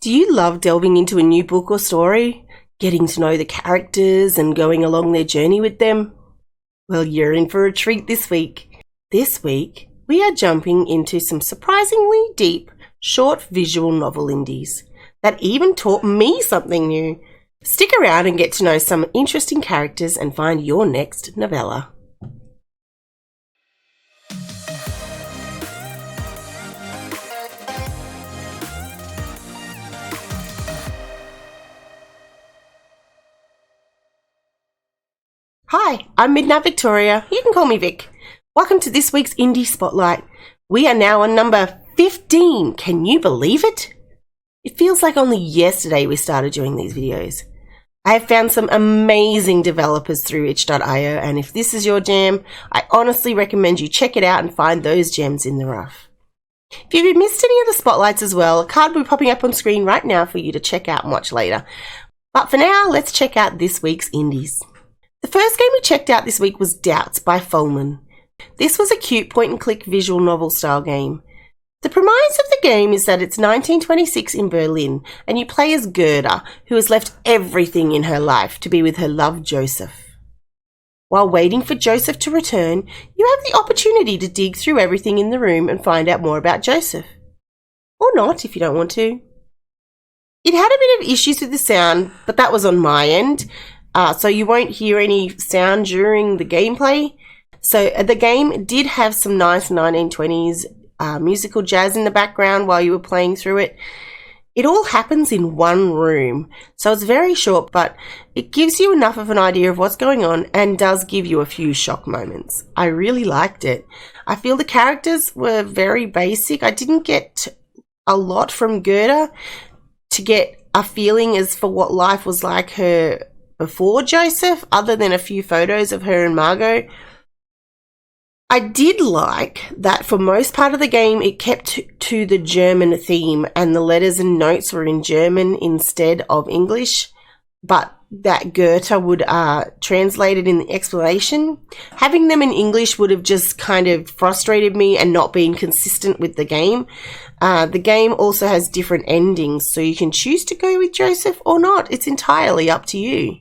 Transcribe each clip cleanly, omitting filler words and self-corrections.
Do you love delving into a new book or story, getting to know the characters and going along their journey with them? Well, you're in for a treat this week. This week, we are jumping into some surprisingly deep, short visual novel indies that even taught me something new. Stick around and get to know some interesting characters and find your next novella. Hi, I'm Midnight Victoria. You can call me Vic. Welcome to this week's Indie Spotlight. We are now on number 15. Can you believe it? It feels like only yesterday we started doing these videos. I have found some amazing developers through 𝗘𝗏𝗧𝗘𝗗, and if this is your jam, I honestly recommend you check it out and find those gems in the rough. If you've missed any of the spotlights as well, a card will be popping up on screen right now for you to check out and watch later. But for now, let's check out this week's indies. The first game we checked out this week was 𝗘𝗏𝗡𝗘𝗏 by Fulmen. This was a cute point-and-click visual novel style game. The premise of the game is that it's 1926 in Berlin, and you play as 𝗘𝗤𝗨𝗜𝗣, who has left everything in her life to be with her love Joseph. While waiting for Joseph to return, you have the opportunity to dig through everything in the room and find out more about Joseph. Or not, if you don't want to. It had a bit of issues with the sound, but that was on my end. So you won't hear any sound during the gameplay. So the game did have some nice 1920s musical jazz in the background while you were playing through it. It all happens in one room, so it's very short, but it gives you enough of an idea of what's going on and does give you a few shock moments. I really liked it. I feel the characters were very basic. I didn't get a lot from 𝗘𝗏𝗏 to get a feeling as for what life was like her before Joseph, other than a few photos of her and Margot. I did like that for most part of the game it kept to the German theme and the letters and notes were in German instead of English, but that 𝗘𝗏𝗏 would translate it in the explanation. Having them in English would have just kind of frustrated me and not been consistent with the game. The game also has different endings, so you can choose to go with Joseph or not. It's entirely up to you.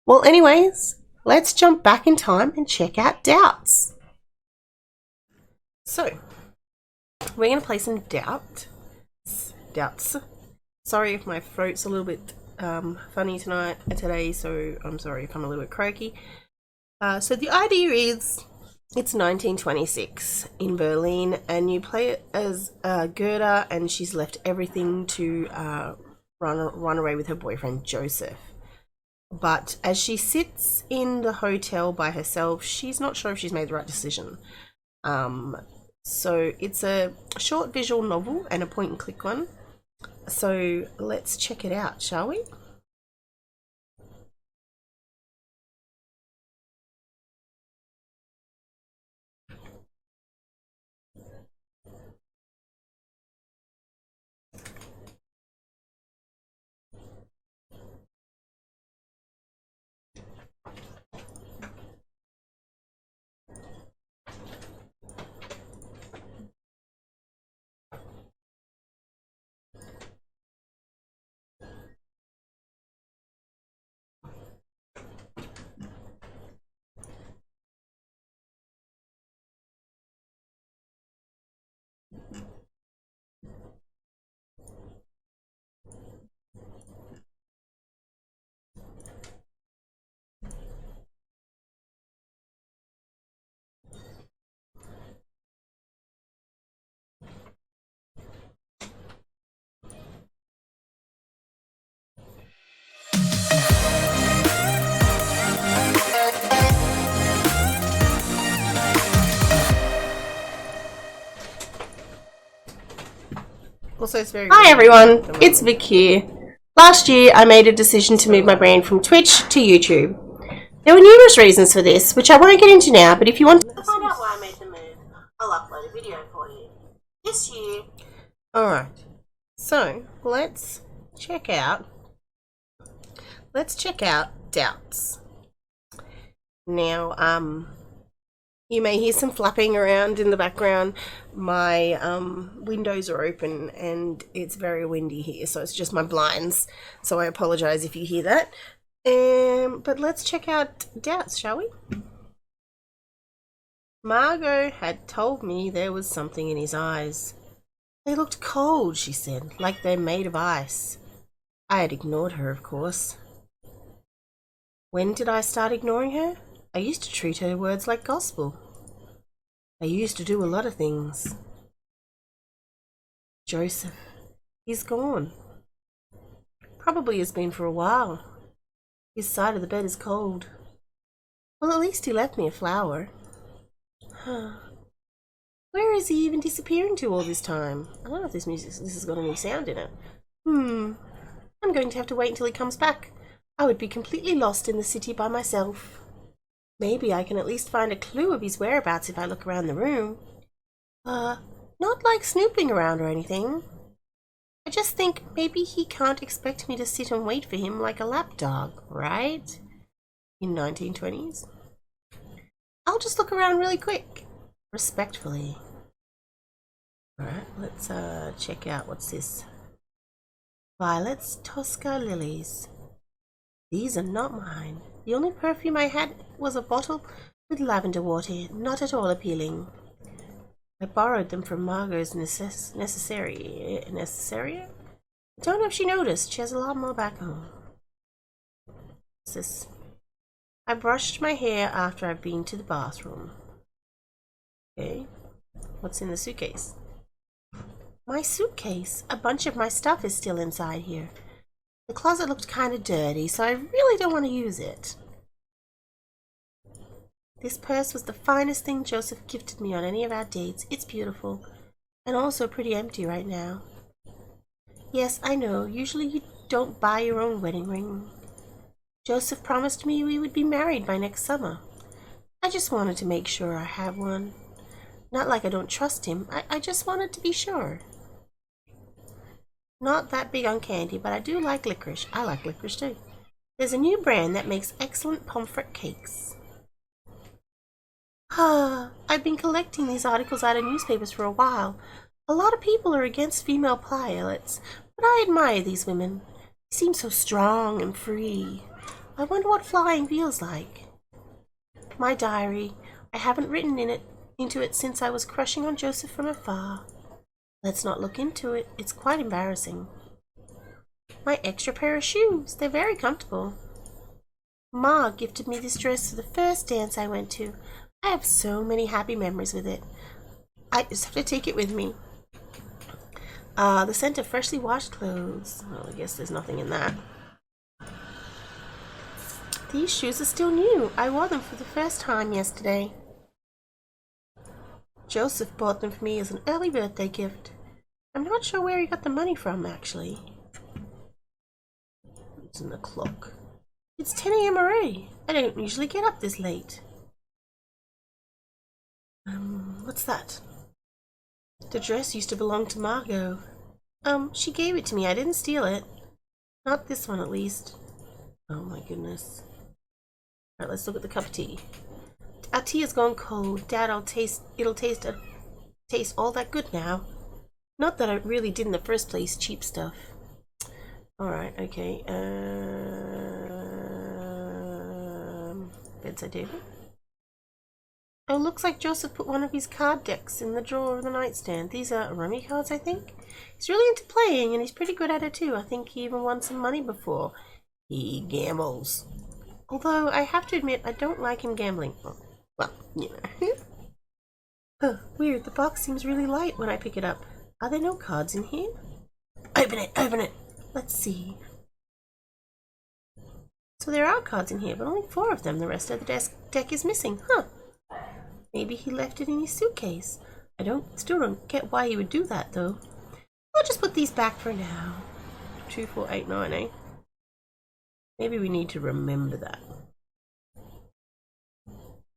Well, anyways, let's jump back in time and check out 𝗘𝗏𝗡𝗘𝗏. So, we're going to play some 𝗘𝗏𝗡𝗘𝗏. Sorry if my throat's a little bit funny today, so I'm sorry if I'm a little bit croaky. So the idea is, it's 1926 in Berlin, and you play it as 𝗘𝗏𝗏, and she's left everything to run away with her boyfriend Joseph. But as she sits in the hotel by herself, she's not sure if she's made the right decision. So it's a short visual novel and a point-and-click one. So let's check it out, shall we? Hi everyone, it's Vic here. Last year I made a decision to move my brand from Twitch to YouTube. There were numerous reasons for this, which I won't get into now, but if you want to find out why I made the move, I'll upload a video for you. This year. Alright, so let's check out 𝗘𝗏𝗡𝗘𝗏𝗏. Now, You may hear some flapping around in the background. My windows are open and it's very windy here, so it's just my blinds. So I apologize if you hear that. But let's check out Doubts, shall we? Margot had told me there was something in his eyes. They looked cold, she said, like they're made of ice. I had ignored her, of course. When did I start ignoring her? I used to treat her words like gospel. I used to do a lot of things. Joseph, he's gone. Probably has been for a while. His side of the bed is cold. Well, at least he left me a flower. Where is he even disappearing to all this time? I don't know if this has got any sound in it. I'm going to have to wait until he comes back. I would be completely lost in the city by myself. Maybe I can at least find a clue of his whereabouts if I look around the room. Not like snooping around or anything. I just think maybe he can't expect me to sit and wait for him like a lapdog, right? In 1920s. I'll just look around really quick. Respectfully. Alright, let's check out what's this. Violets, Tosca lilies. These are not mine. The only perfume I had was a bottle with lavender water, not at all appealing. I borrowed them from Margot's necessaria. I don't know if she noticed. She has a lot more back home. What's this? I brushed my hair after I've been to the bathroom. Okay. What's in the suitcase? My suitcase. A bunch of my stuff is still inside here. The closet looked kind of dirty, so I really don't want to use it. This purse was the finest thing Joseph gifted me on any of our dates. It's beautiful, and also pretty empty right now. Yes, I know, usually you don't buy your own wedding ring. Joseph promised me we would be married by next summer. I just wanted to make sure I have one. Not like I don't trust him, I just wanted to be sure. Not that big on candy, but I do like licorice. I like licorice too. There's a new brand that makes excellent pomfret cakes. I've been collecting these articles out of newspapers for a while. A lot of people are against female pilots, but I admire these women. They seem so strong and free. I wonder what flying feels like. My diary. I haven't written into it since I was crushing on Joseph from afar. Let's not look into it. It's quite embarrassing. My extra pair of shoes. They're very comfortable. Ma gifted me this dress for the first dance I went to. I have so many happy memories with it. I just have to take it with me. The scent of freshly washed clothes. Well, I guess there's nothing in that. These shoes are still new. I wore them for the first time yesterday. Joseph bought them for me as an early birthday gift. I'm not sure where he got the money from, actually. It's in the clock. It's 10 a.m. already. I don't usually get up this late. What's that? The dress used to belong to Margot. She gave it to me. I didn't steal it. Not this one, at least. Oh my goodness. Alright, let's look at the cup of tea. Our tea has gone cold. Doubt it'll taste all that good now. Not that I really did in the first place. Cheap stuff. Alright, okay. Bedside table. Oh, looks like Joseph put one of his card decks in the drawer of the nightstand. These are rummy cards, I think. He's really into playing, and he's pretty good at it too. I think he even won some money before. He gambles. Although, I have to admit, I don't like him gambling. Well, you know. Huh, weird. The box seems really light when I pick it up. Are there no cards in here? Open it! Open it! Let's see. So there are cards in here, but only 4 of them. The rest of the deck is missing. Huh. Maybe he left it in his suitcase. Still don't get why he would do that, though. I'll just put these back for now. 2, 4, 8, 9, eh? Maybe we need to remember that.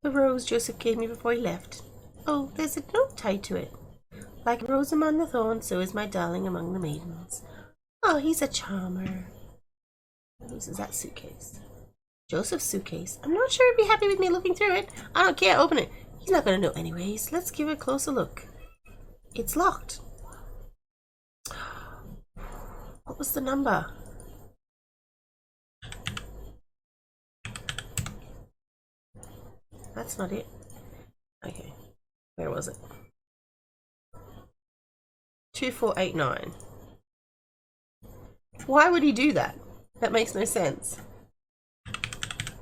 The rose Joseph gave me before he left. Oh, there's a note tied to it. Like a rose among the thorns, so is my darling among the maidens. Oh, he's a charmer. Whose is that suitcase? Joseph's suitcase. I'm not sure he'd be happy with me looking through it. I don't care. Open it. He's not gonna know anyways. Let's give it a closer look. It's locked. What was the number? That's not it. Okay. Where was it? 2489. Why would he do that? That makes no sense.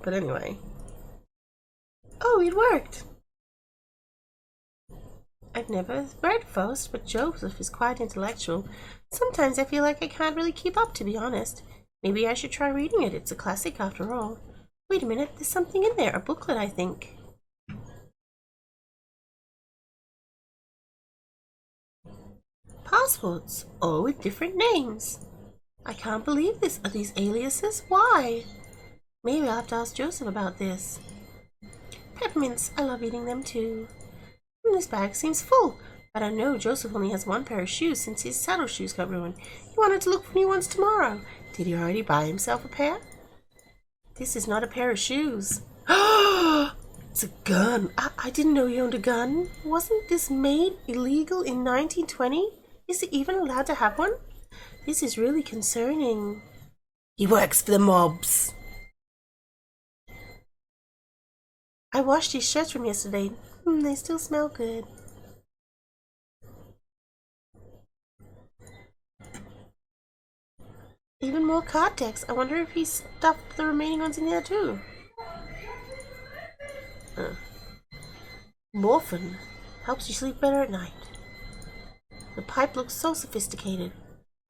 But anyway. Oh, it worked! I've never read Faust, but Joseph is quite intellectual. Sometimes I feel like I can't really keep up, to be honest. Maybe I should try reading it. It's a classic after all. Wait a minute, there's something in there. A booklet, I think. Passports, all with different names. I can't believe this. Are these aliases? Why? Maybe I'll have to ask Joseph about this. Peppermints, I love eating them too. This bag seems full, but I know Joseph only has one pair of shoes since his saddle shoes got ruined. He wanted to look for new ones tomorrow. Did he already buy himself a pair? This is not a pair of shoes. It's a gun. I didn't know he owned a gun. Wasn't this made illegal in 1920? Is he even allowed to have one? This is really concerning. He works for the mobs. I washed his shirts from yesterday. They still smell good. Even more card decks. I wonder if he stuffed the remaining ones in there too. Morphine helps you sleep better at night. The pipe looks so sophisticated.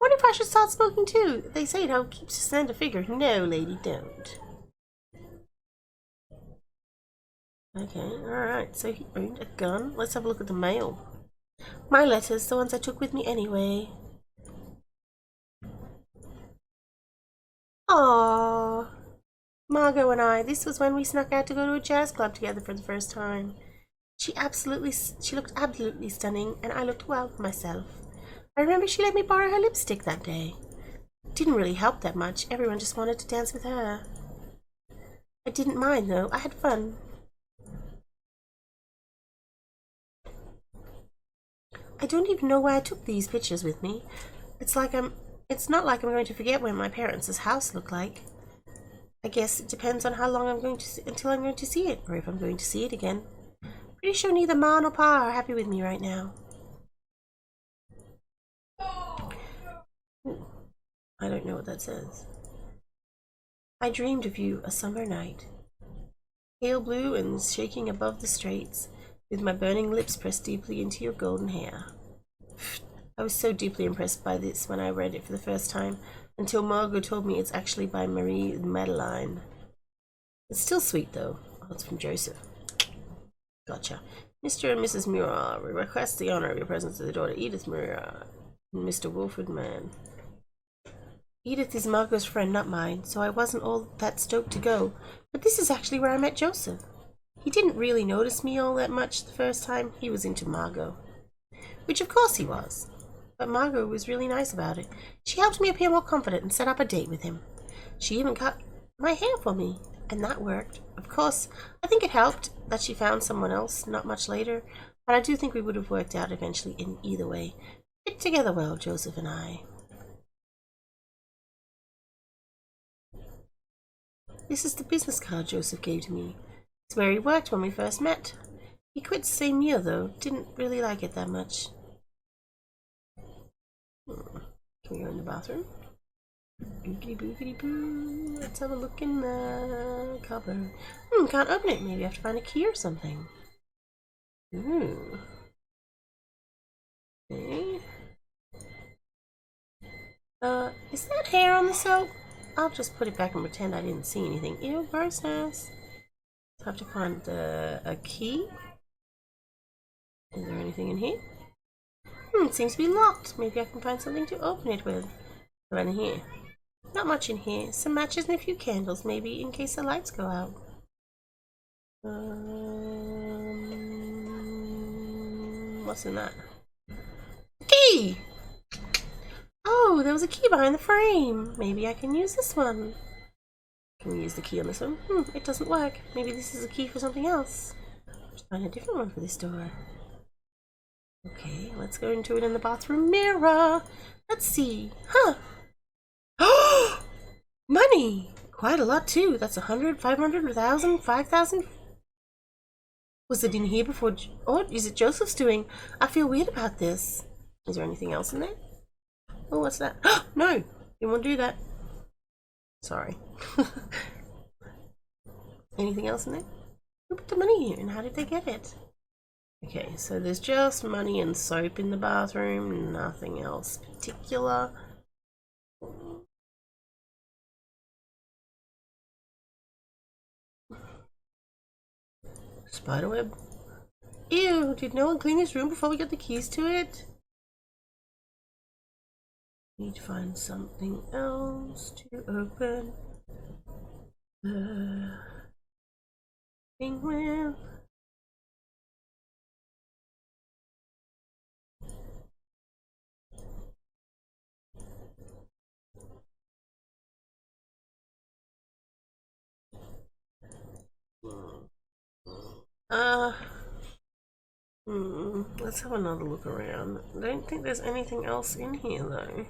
Wonder if I should start smoking too. They say it helps keeps you stand a figure. No, lady, don't. Okay, alright, so he owned a gun. Let's have a look at the mail. My letters, the ones I took with me anyway. Aww. Margot and I, this was when we snuck out to go to a jazz club together for the first time. She looked absolutely stunning, and I looked well myself. I remember she let me borrow her lipstick that day. Didn't really help that much. Everyone just wanted to dance with her. I didn't mind though. I had fun. I don't even know why I took these pictures with me. It's not like I'm going to forget what my parents' house looked like. I guess it depends on how long until I'm going to see it, or if I'm going to see it again. Pretty sure neither Ma nor Pa are happy with me right now. Ooh, I don't know what that says. I dreamed of you a summer night, pale blue and shaking above the straits, with my burning lips pressed deeply into your golden hair. I was so deeply impressed by this when I read it for the first time, until Margot told me it's actually by Marie Madeleine. It's still sweet though. Oh, it's from Joseph. Gotcha. Mr. and Mrs. Muir, we request the honor of your presence to the daughter Edith Muir and Mr. Wilfred Mann. Edith is Margot's friend, not mine, so I wasn't all that stoked to go, but this is actually where I met Joseph. He didn't really notice me all that much the first time. He was into Margot. Which of course he was. But Margot was really nice about it. She helped me appear more confident and set up a date with him. She even cut my hair for me, and that worked. Of course, I think it helped that she found someone else not much later, but I do think we would have worked out eventually in either way. Fit together well, Joseph and I. This is the business card Joseph gave to me. It's where he worked when we first met. He quit the same year though. Didn't really like it that much. Can we go in the bathroom? Boogity boogity boo. Let's have a look in the cupboard. Can't open it. Maybe I have to find a key or something. Okay. Is that hair on the soap? I'll just put it back and pretend I didn't see anything. Ew, gross ass. So I have to find a key. Is there anything in here? It seems to be locked. Maybe I can find something to open it with. Right in here. Not much in here. Some matches and a few candles, maybe, in case the lights go out. What's in that? Key! Oh, there was a key behind the frame. Maybe I can use this one. Can we use the key on this one? It doesn't work. Maybe this is a key for something else. Let's find a different one for this door. Okay, let's go into it in the bathroom mirror. Let's see. Huh. Money! Quite a lot too. That's 100, 500, 1,000, 5,000. Was it in here before? Oh, is it Joseph's doing? I feel weird about this. Is there anything else in there? Oh, what's that? No! Didn't want to do that. Sorry. Anything else in there? Who put the money here and how did they get it? Okay, so there's just money and soap in the bathroom. Nothing else particular. Spiderweb. Ew, did no one clean this room before we got the keys to it? Need to find something else to open the thing with. Let's have another look around. I don't think there's anything else in here though.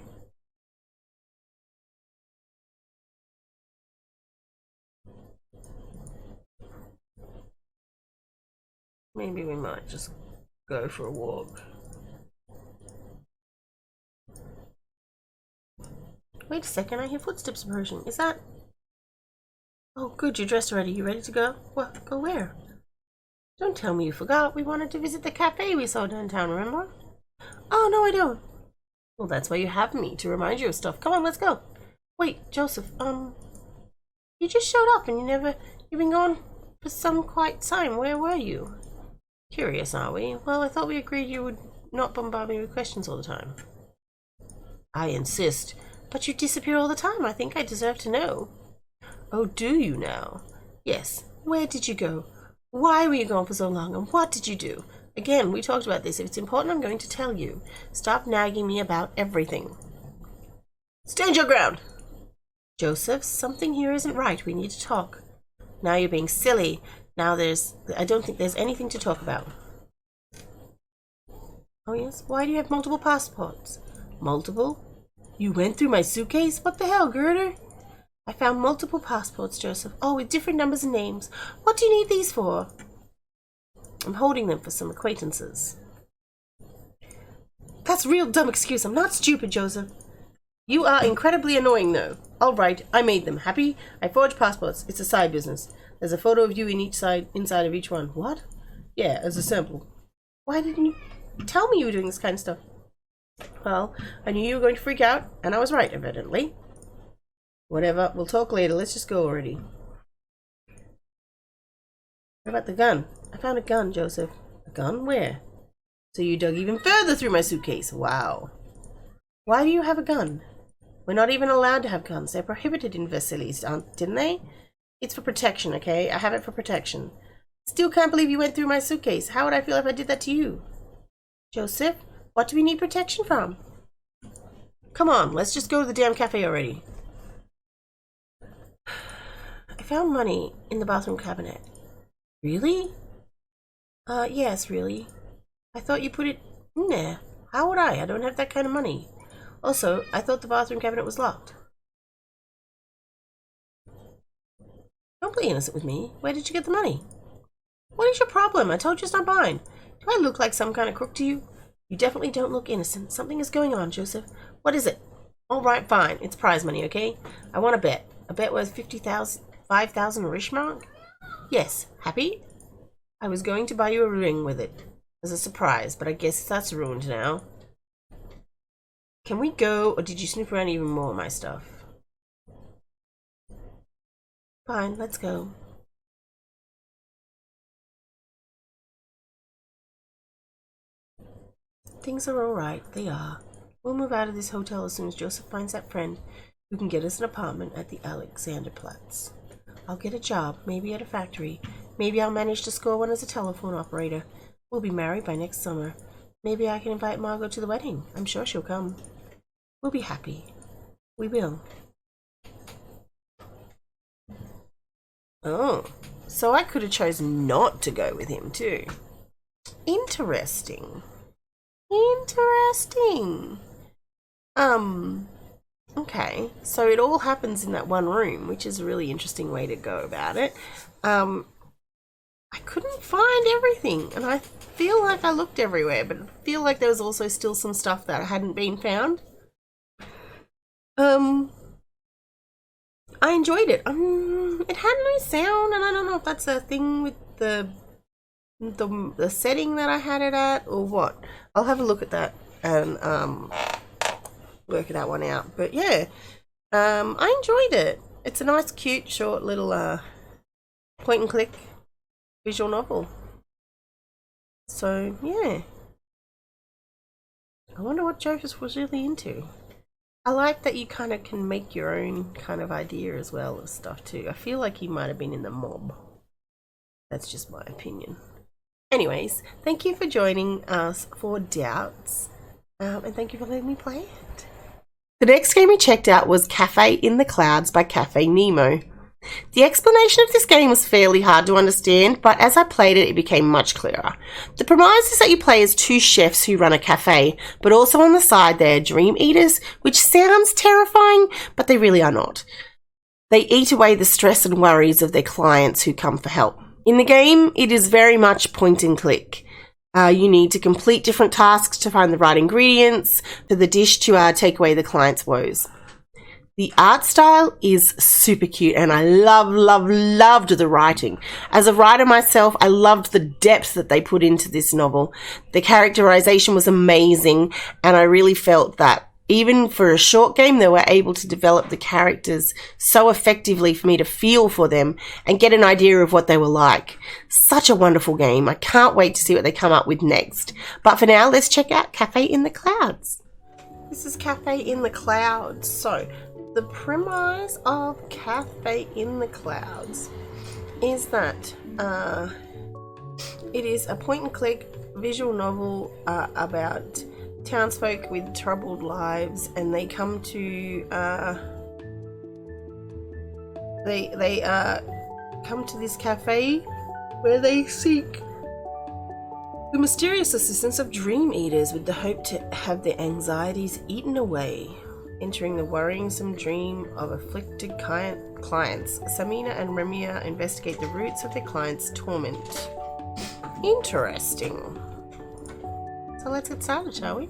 Maybe we might just go for a walk. Wait a second, I hear footsteps approaching. Is that... Oh good, you're dressed already. You ready to go? Well, go where? Don't tell me you forgot. We wanted to visit the cafe we saw downtown, remember? Oh, no, I don't. Well, that's why you have me, to remind you of stuff. Come on, let's go. Wait, Joseph, you just showed up and you've been gone for some quite time. Where were you? Curious, are we? Well, I thought we agreed you would not bombard me with questions all the time. I insist. But you disappear all the time. I think I deserve to know. Oh, do you now? Yes. Where did you go? Why were you gone for so long, and what did you do? Again, we talked about this. If it's important, I'm going to tell you. Stop nagging me about everything. Stand your ground! Joseph, something here isn't right. We need to talk. Now you're being silly. Now I don't think there's anything to talk about. Oh yes? Why do you have multiple passports? Multiple? You went through my suitcase? What the hell, Girder? I found multiple passports, Joseph. Oh, with different numbers and names. What do you need these for? I'm holding them for some acquaintances. That's a real dumb excuse. I'm not stupid, Joseph. You are incredibly annoying, though. All right, I made them. Happy? I forged passports. It's a side business. There's a photo of you inside of each one. What? Yeah, as a sample. Why didn't you tell me you were doing this kind of stuff? Well, I knew you were going to freak out, and I was right, evidently. Whatever, we'll talk later. Let's just go already. What about the gun? I found a gun, Joseph. A gun? Where? So you dug even further through my suitcase. Wow. Why do you have a gun? We're not even allowed to have guns. They're prohibited in 𝗬𝗠𝗧𝗔𝗬, didn't they? It's for protection, okay? I have it for protection. Still can't believe you went through my suitcase. How would I feel if I did that to you? Joseph, what do we need protection from? Come on, let's just go to the damn cafe already. I found money in the bathroom cabinet. Really? Yes, really. I thought you put it in there. How would I? I don't have that kind of money. Also, I thought the bathroom cabinet was locked. Don't play innocent with me. Where did you get the money? What is your problem? I told you it's not mine. Do I look like some kind of crook to you? You definitely don't look innocent. Something is going on, Joseph. What is it? All right, fine. It's prize money, okay? I want a bet. A bet worth 5,000 Rishmark? Yes. Happy? I was going to buy you a ring with it as a surprise, but I guess that's ruined now. Can we go, or did you snoop around even more of my stuff? Fine, let's go. Things are alright, they are. We'll move out of this hotel as soon as Joseph finds that friend who can get us an apartment at the 𝗬𝗠𝗧𝗔𝗬. I'll get a job, maybe at a factory. Maybe I'll manage to score one as a telephone operator. We'll be married by next summer. Maybe I can invite Margot to the wedding. I'm sure she'll come. We'll be happy. We will. Oh, So I could have chosen not to go with him too. Interesting. Interesting. Okay, so it all happens in that one room, which is a really interesting way to go about it. I couldn't find everything, and I feel like I looked everywhere, but I feel like there was also still some stuff that hadn't been found. I enjoyed it. It had no sound, and I don't know if that's a thing with the setting that I had it at or what. I'll have a look at that and work that one out. But yeah, I enjoyed it. It's a nice, cute, short little point and click visual novel. So yeah, I wonder what Joseph was really into. I like that you kind of can make your own kind of idea as well of stuff too. I feel like he might have been in the mob. That's just my opinion. Anyways, thank you for joining us for Doubts, and thank you for letting me play it. The next game we checked out was Cafe in the Clouds by Cafe Nemo. The explanation of this game was fairly hard to understand, but as I played it, it became much clearer. The premise is that you play as two chefs who run a cafe, but also on the side they're dream eaters, which sounds terrifying, but they really are not. They eat away the stress and worries of their clients who come for help. In the game, it is very much point and click. You need to complete different tasks to find the right ingredients for the dish to take away the client's woes. The art style is super cute, and I loved the writing. As a writer myself, I loved the depth that they put into this novel. The characterization was amazing, and I really felt that even for a short game, they were able to develop the characters so effectively for me to feel for them and get an idea of what they were like. Such a wonderful game. I can't wait to see what they come up with next. But for now, let's check out Cafe in the Clouds. This is Cafe in the Clouds. So, the premise of Cafe in the Clouds is that it is a point-and-click visual novel about townsfolk with troubled lives, and they come to come to this cafe where they seek the mysterious assistance of dream eaters with the hope to have their anxieties eaten away. Entering the worrisome dream of afflicted clients, Samina and Remia investigate the roots of their clients' torment. Interesting. So let's get started, shall we?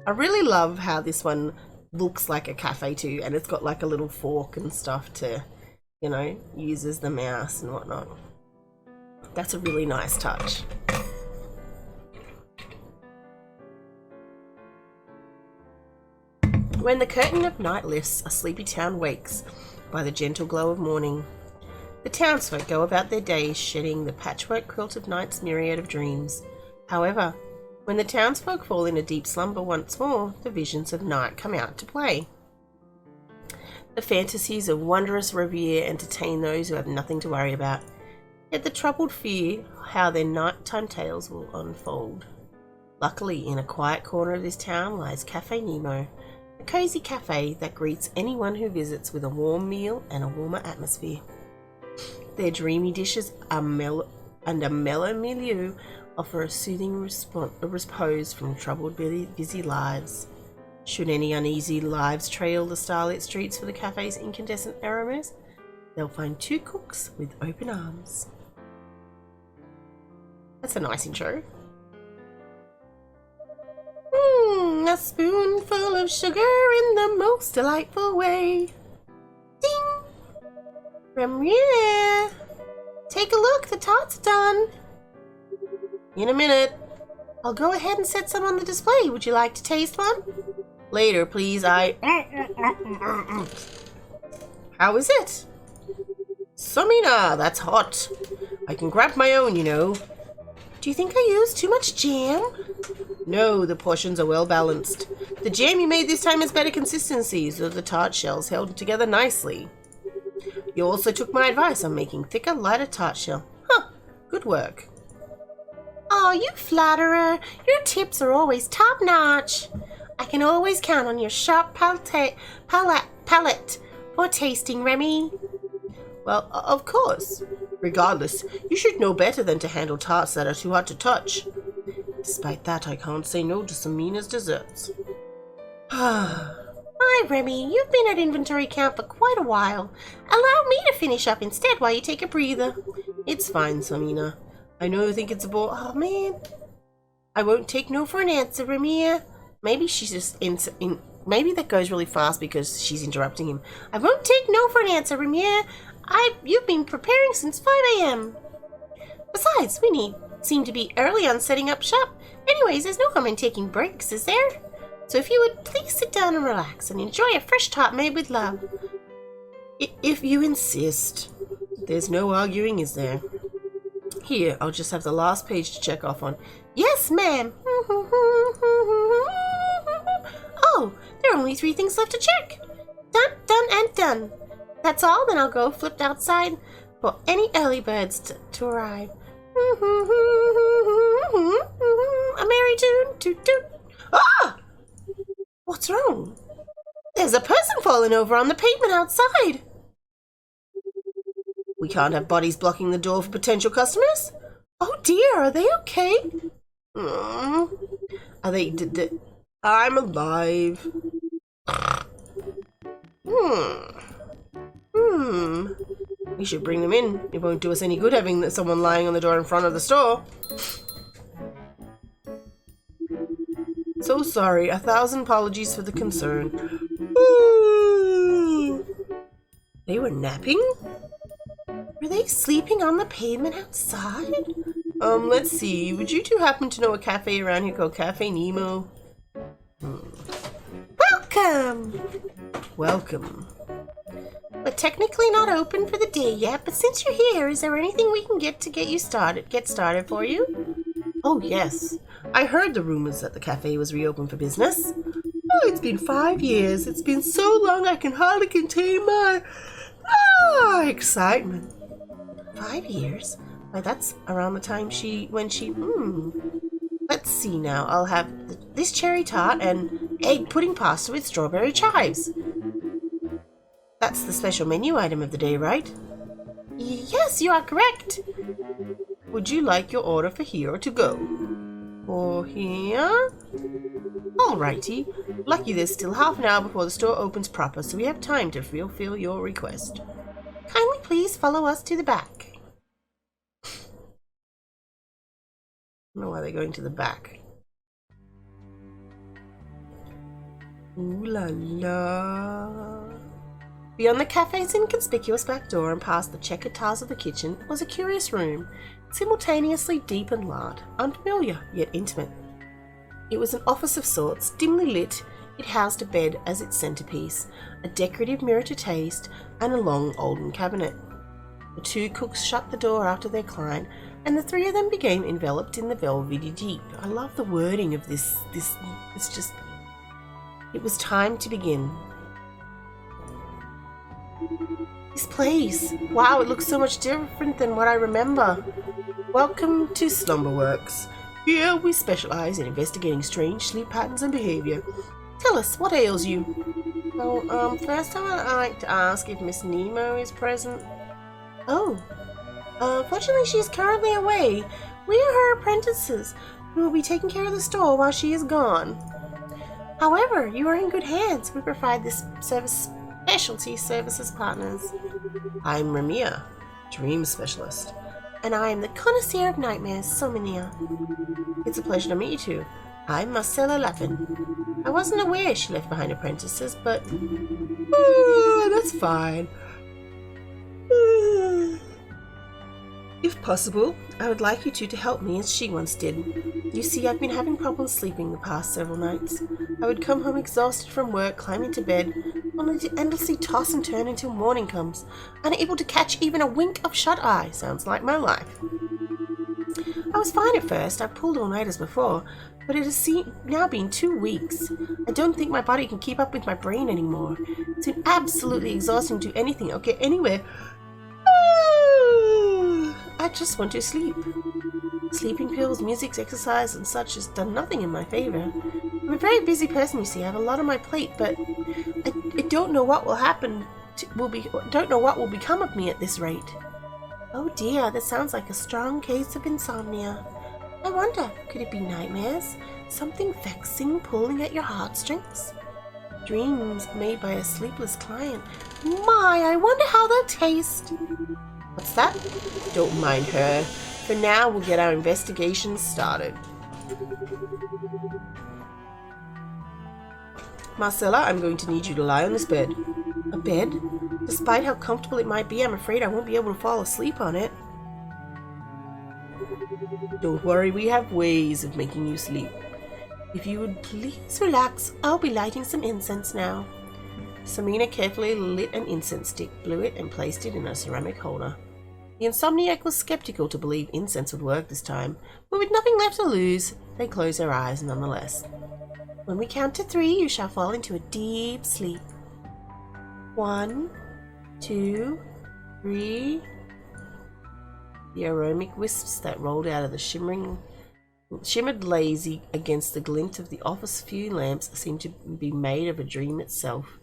I really love how this one looks like a cafe too, and it's got like a little fork and stuff to, you know, use as the mouse and whatnot. That's a really nice touch. When the curtain of night lifts, a sleepy town wakes by the gentle glow of morning. The townsfolk go about their days, shedding the patchwork quilt of night's myriad of dreams. However, when the townsfolk fall in a deep slumber once more, the visions of night come out to play. The fantasies of wondrous reverie entertain those who have nothing to worry about, yet the troubled fear how their nighttime tales will unfold. Luckily, in a quiet corner of this town lies Cafe Nemo, a cozy cafe that greets anyone who visits with a warm meal and a warmer atmosphere. Their dreamy dishes and a mellow milieu offer a soothing repose from troubled, busy lives. Should any uneasy lives trail the starlit streets for the cafe's incandescent aromas, they'll find two cooks with open arms. That's a nice intro. A spoonful of sugar in the most delightful way. Ding! Premiere! Take a look, the tarts are done. In a minute. I'll go ahead and set some on the display. Would you like to taste one? Later, please. How is it? Samina, that's hot. I can grab my own, you know. Do you think I used too much jam? No, the portions are well balanced. The jam you made this time has better consistency, so the tart shells held together nicely. You also took my advice on making thicker, lighter tart shell. Huh, good work. Oh, you flatterer. Your tips are always top-notch. I can always count on your sharp palate for tasting, Remy. Well, of course. Regardless, you should know better than to handle tarts that are too hot to touch. Despite that, I can't say no to some Mina's desserts. Hi, Remy. You've been at inventory count for quite a while. Allow me to finish up instead while you take a breather. It's fine, Samina. I know you think it's a bore. Oh, man. I won't take no for an answer, Remy. Maybe she's just maybe that goes really fast because she's interrupting him. I won't take no for an answer, Remy. You've been preparing since 5 a.m. Besides, we seem to be early on setting up shop. Anyways, there's no harm in taking breaks, is there? So if you would please sit down and relax and enjoy a fresh tart made with love. If you insist. There's no arguing, is there? Here, I'll just have the last page to check off on. Yes, ma'am. Oh, there are only 3 things left to check. Done, done, and done. That's all, then I'll go flipped outside for any early birds to arrive. A merry tune, toot toot. Ah! What's wrong? There's a person falling over on the pavement outside. We can't have bodies blocking the door for potential customers. Oh dear, are they okay? Are they... I'm alive. We should bring them in. It won't do us any good having someone lying on the door in front of the store. So sorry. 1,000 apologies for the concern. Ooh. They were napping? Were they sleeping on the pavement outside? Let's see. Would you two happen to know a cafe around here called Cafe Nemo? Welcome! Welcome. We're technically not open for the day yet, but since you're here, is there anything we can get started for you? Oh, yes. I heard the rumors that the cafe was reopened for business. Oh, it's been 5 years. It's been so long I can hardly contain my excitement. 5 years? Why, that's around the time Let's see now. I'll have this cherry tart and egg pudding pasta with strawberry chives. That's the special menu item of the day, right? Yes, you are correct. Would you like your order for here or to go? For here? Alrighty. Lucky there's still half an hour before the store opens proper, so we have time to fulfill your request. Kindly please follow us to the back. I don't know why they're going to the back. Ooh la la. Beyond the cafe's inconspicuous back door and past the checkered tiles of the kitchen was a curious room, simultaneously deep and large, unfamiliar yet intimate. It was an office of sorts, dimly lit. It housed a bed as its centerpiece, a decorative mirror to taste, and a long olden cabinet. The 2 cooks shut the door after their client, and the 3 of them became enveloped in the velvety deep. I love the wording of this. It was time to begin. This place. Wow, it looks so much different than what I remember. Welcome to Slumberworks. Here we specialize in investigating strange sleep patterns and behavior. Tell us, what ails you? Well, first I would like to ask if Miss Nemo is present. Oh. Fortunately she is currently away. We are her apprentices, who will be taking care of the store while she is gone. However, you are in good hands. We provide this specialty services partners. I'm 𝗬𝗲, dream specialist. And I am the connoisseur of nightmares, 𝗘𝗤𝗧𝗘𝗗. It's a pleasure to meet you two. I'm 𝗬𝗲𝗧𝗘𝗏. I wasn't aware she left behind apprentices, but... that's fine. If possible, I would like you two to help me as she once did. You see, I've been having problems sleeping the past several nights. I would come home exhausted from work, climb into bed, only to endlessly toss and turn until morning comes, unable to catch even a wink of shut eye. Sounds like my life. I was fine at first. I pulled all nighters before, but it has now been 2 weeks. I don't think my body can keep up with my brain anymore. It's been absolutely exhausting to do anything or get anywhere. I just want to sleep. Sleeping pills, music, exercise, and such has done nothing in my favor. I'm a very busy person, you see. I have a lot on my plate, but I don't know what will happen. Don't know what will become of me at this rate. Oh dear, that sounds like a strong case of insomnia. I wonder, could it be nightmares? Something vexing pulling at your heartstrings? Dreams made by a sleepless client. My, I wonder how they'll taste. What's that? Don't mind her. For now, we'll get our investigation started. Marcella, I'm going to need you to lie on this bed. A bed? Despite how comfortable it might be, I'm afraid I won't be able to fall asleep on it. Don't worry, we have ways of making you sleep. If you would please relax, I'll be lighting some incense now. Samina carefully lit an incense stick, blew it, and placed it in a ceramic holder. The insomniac was skeptical to believe incense would work this time, but with nothing left to lose, they closed their eyes nonetheless. When we count to 3, you shall fall into a deep sleep. 1, 2, 3. The aromatic wisps that rolled out of the shimmered lazy against the glint of the office few lamps seemed to be made of a dream itself.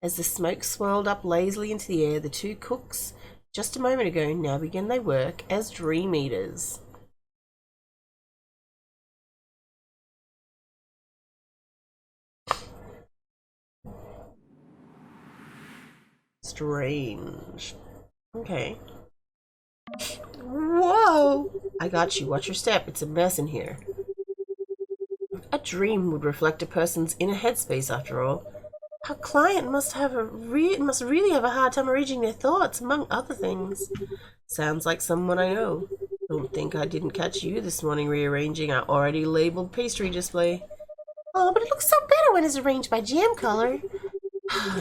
As the smoke swirled up lazily into the air, the 2 cooks, just a moment ago, now began their work as dream eaters. Strange. Okay. Whoa! I got you. Watch your step. It's a mess in here. A dream would reflect a person's inner headspace, after all. Our client must really have a hard time arranging their thoughts, among other things. Sounds like someone I know. Don't think I didn't catch you this morning rearranging our already labeled pastry display. Oh, but it looks so better when it's arranged by jam color.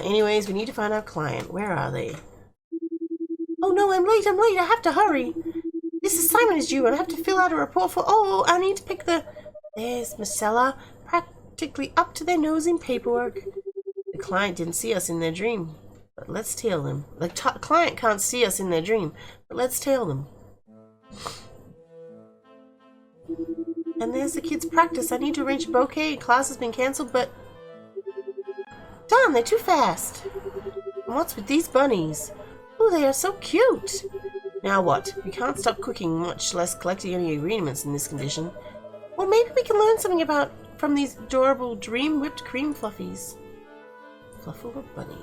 Anyways, we need to find our client. Where are they? Oh no, I'm late. I have to hurry. This assignment is due and I have to fill out a report for... Oh, I need to pick the... There's Marcella, practically up to their nose in paperwork. The client didn't see us in their dream, but let's tail them. The client can't see us in their dream, but let's tail them. And there's the kids' practice. I need to arrange a bouquet. Class has been cancelled, but... Darn, they're too fast. And what's with these bunnies? Oh, they are so cute. Now what? We can't stop cooking, much less collecting any ingredients in this condition. Well, maybe we can learn something from these adorable dream whipped cream fluffies. Fluffable bunny.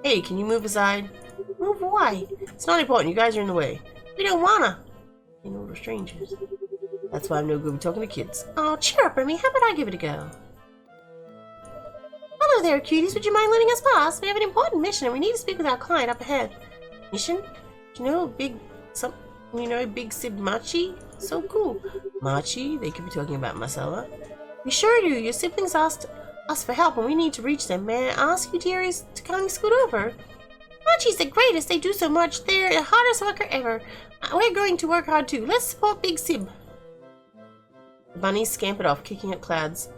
Hey, can you move aside? Move why? It's not important. You guys are in the way. We don't wanna. You know, we're strangers. That's why I'm no good with talking to kids. Oh, cheer up, Remy. How about I give it a go? Hello there, cuties. Would you mind letting us pass? We have an important mission and we need to speak with our client up ahead. Mission? Do you know Big Sid Machi? So cool. Machi? They could be talking about Marcella. We sure do. Your siblings asked us for help and we need to reach them. May I ask you, dearies, to kindly scoot over? Machi's the greatest. They do so much. They're the hardest worker ever. We're going to work hard too. Let's support Big Sib. The bunnies scampered off, kicking up clouds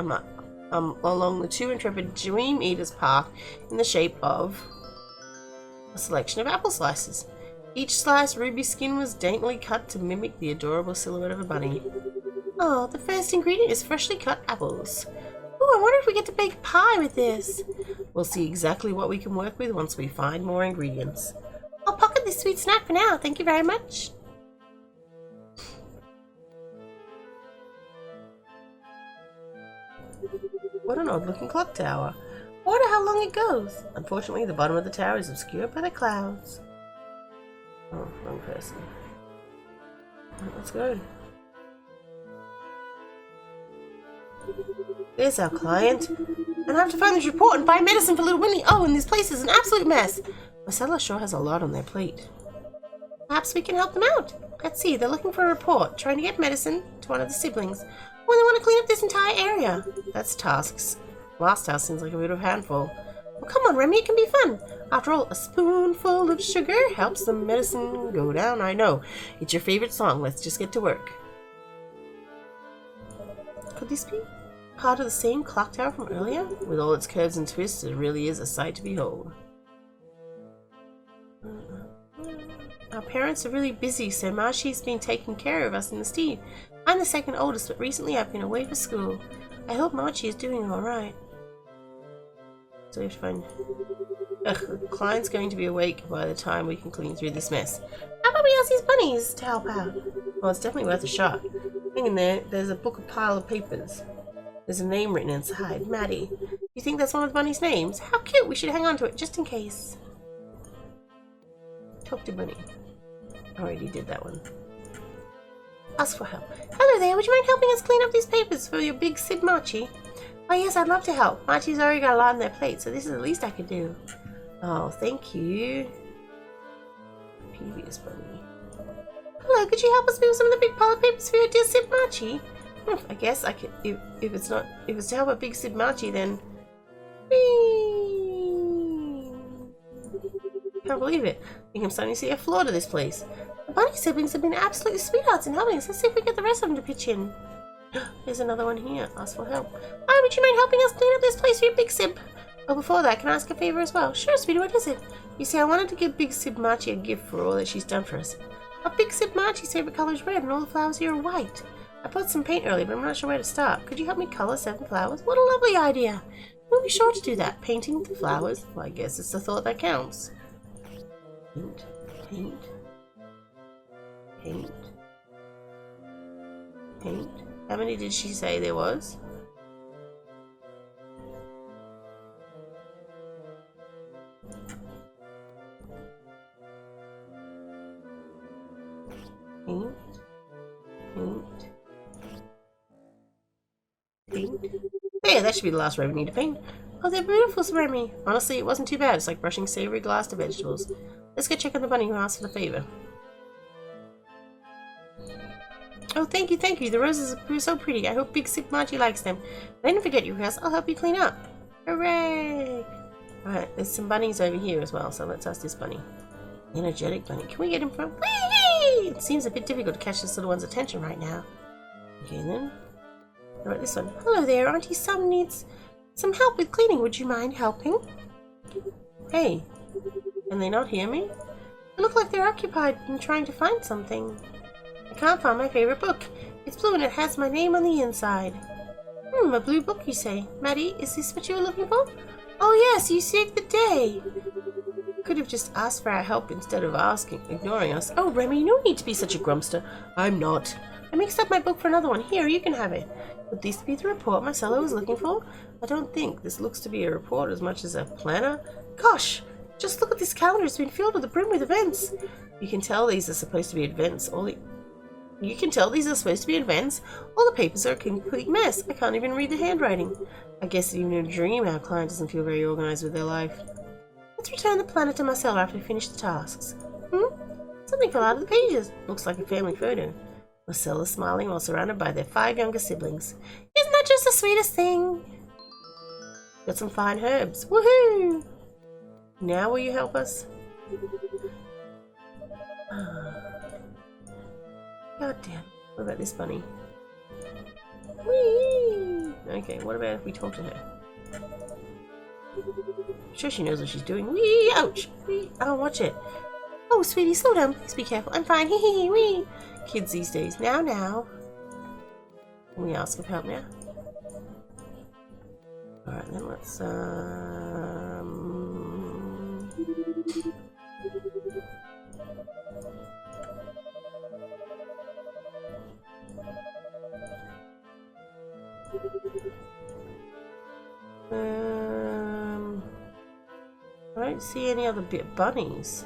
along the 2 intrepid dream eaters' path in the shape of a selection of apple slices. Each slice ruby skin was daintily cut to mimic the adorable silhouette of a bunny. Oh, the first ingredient is freshly cut apples. Oh, I wonder if we get to bake a pie with this. We'll see exactly what we can work with once we find more ingredients. I'll pocket this sweet snack for now. Thank you very much. What an odd-looking clock tower. I wonder how long it goes. Unfortunately, the bottom of the tower is obscured by the clouds. Oh, wrong person. Right, let's go. There's our client. And I have to find this report and buy medicine for little Winnie. Oh, and this place is an absolute mess. Marcella sure has a lot on their plate. Perhaps we can help them out. Let's see, they're looking for a report, trying to get medicine to one of the siblings. Well, they want to clean up this entire area. That's tasks. Last house seems like a bit of a handful. Well, come on, Remy, it can be fun. After all, a spoonful of sugar helps the medicine go down. I know. It's your favorite song. Let's just get to work. Could this be part of the same clock tower from earlier? With all its curves and twists, it really is a sight to behold. Our parents are really busy, so Marshy's been taking care of us in the steed. I'm the second oldest, but recently I've been away for school. I hope Machi is doing all right. So we have to find... Ugh, the client's going to be awake by the time we can clean through this mess. How about we ask these bunnies to help out? Well, it's definitely worth a shot. Hang in there, there's a pile of papers. There's a name written inside, Maddie. You think that's one of the bunnies' names? How cute! We should hang on to it just in case. Talk to Bunny. I already did that one. Ask for help. Hello there, would you mind helping us clean up these papers for your big 𝗘𝗦𝗡𝗘𝗡𝗧? Oh yes, I'd love to help. Marchie's already got a lot on their plate, so this is the least I could do. Oh, thank you. Previous Bunny. Hello, could you help us move some of the big pile of papers for your dear 𝗘𝗦𝗡𝗘𝗡𝗧? I guess I could, if it's to help a big 𝗘𝗦𝗡𝗘𝗡𝗧, then... Whee! Can't believe it. I think I'm starting to see a flaw to this place. The bunny siblings have been absolute sweethearts in helping us. Let's see if we get the rest of them to pitch in. There's another one here. Ask for help. Hi, would you mind helping us clean up this place for your big 𝗘𝗦𝗡𝗘𝗏? Oh, before that, can I ask a favor as well? Sure, sweetie, what is it? You see, I wanted to give big 𝗘𝗦𝗡𝗘𝗏 a gift for all that she's done for us. Our big 𝗘𝗦𝗡𝗃's favorite color is red, and all the flowers here are white. I bought some paint earlier, but I'm not sure where to start. Could you help me color 7 flowers? What a lovely idea! We'll be sure to do that. Painting the flowers? Well, I guess it's the thought that counts. Paint, paint, paint, paint. How many did she say there was? Paint, paint, paint. There, that should be the last row we need to paint. Oh, they're beautiful, Remy. Honestly, it wasn't too bad. It's like brushing savory glass to vegetables. Let's go check on the bunny who asked for the favor. Oh, thank you, thank you. The roses are so pretty. I hope big 𝗘𝗦𝗡𝗃𝗃 likes them. I didn't forget your request. I'll help you clean up. Hooray! Alright, there's some bunnies over here as well, so let's ask this bunny. Energetic bunny. Can we get him from... Whee! It seems a bit difficult to catch this little one's attention right now. Okay, then. Alright, this one. Hello there, Auntie Sam needs some help with cleaning. Would you mind helping? Hey, can they not hear me? They look like they're occupied in trying to find something. I can't find my favorite book. It's blue and it has my name on the inside. A blue book, you say? Maddie, is this what you were looking for? Oh yes, you saved the day. Could have just asked for our help instead of ignoring us. Oh, Remy, you don't need to be such a grumpster. I'm not. I mixed up my book for another one. Here, you can have it. Would this be the report Marcella was looking for? I don't think. This looks to be a report as much as a planner. Gosh, just look at this calendar. It's been filled to the brim with events. You can tell these are supposed to be events. All the papers are a complete mess. I can't even read the handwriting. I guess even in a dream, our client doesn't feel very organized with their life. Let's return the planner to Marcella after we finish the tasks. Something fell out of the pages. Looks like a family photo. Marcella's smiling while surrounded by their 5 younger siblings. Isn't that just the sweetest thing? Got some fine herbs. Woohoo! Now will you help us? God damn. What about this bunny? Whee! Okay, what about if we talk to her? I'm sure she knows what she's doing. Whee! Ouch! Whee! Oh, watch it. Oh, sweetie, slow down. Please be careful. I'm fine. Hee hee hee. Whee! Kids these days. Now. Can we ask for help now? Alright, then let's, I don't see any other bunnies.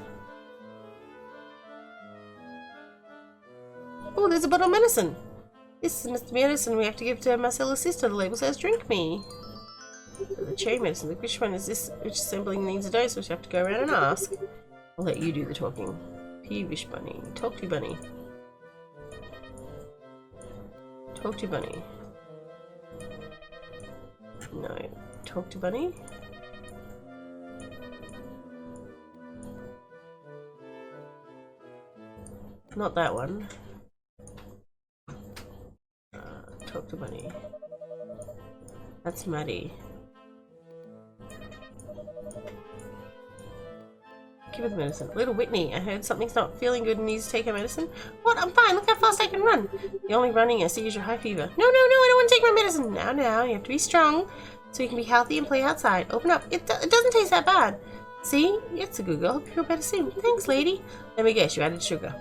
Oh, there's a bottle of medicine. This is Mr. Medicine we have to give to Marcella's sister. The label says drink me. The cherry medicine. Which one is this? Which sibling needs a dose? Which you have to go around and ask. I'll let you do the talking. Peevish bunny. Talk to bunny. Talk to bunny. No. Talk to bunny. Not that one. Talk to bunny. That's Maddie. Give her the medicine. Little Whitney, I heard something's not feeling good and needs to take her medicine. What? I'm fine. Look how fast I can run. The only running I see is your high fever. No, I don't want to take my medicine. Now, you have to be strong. so you can be healthy and play outside. Open up. It doesn't taste that bad. See? It's a good girl. Hope you feel better soon. Thanks, lady. Let me guess, you added sugar.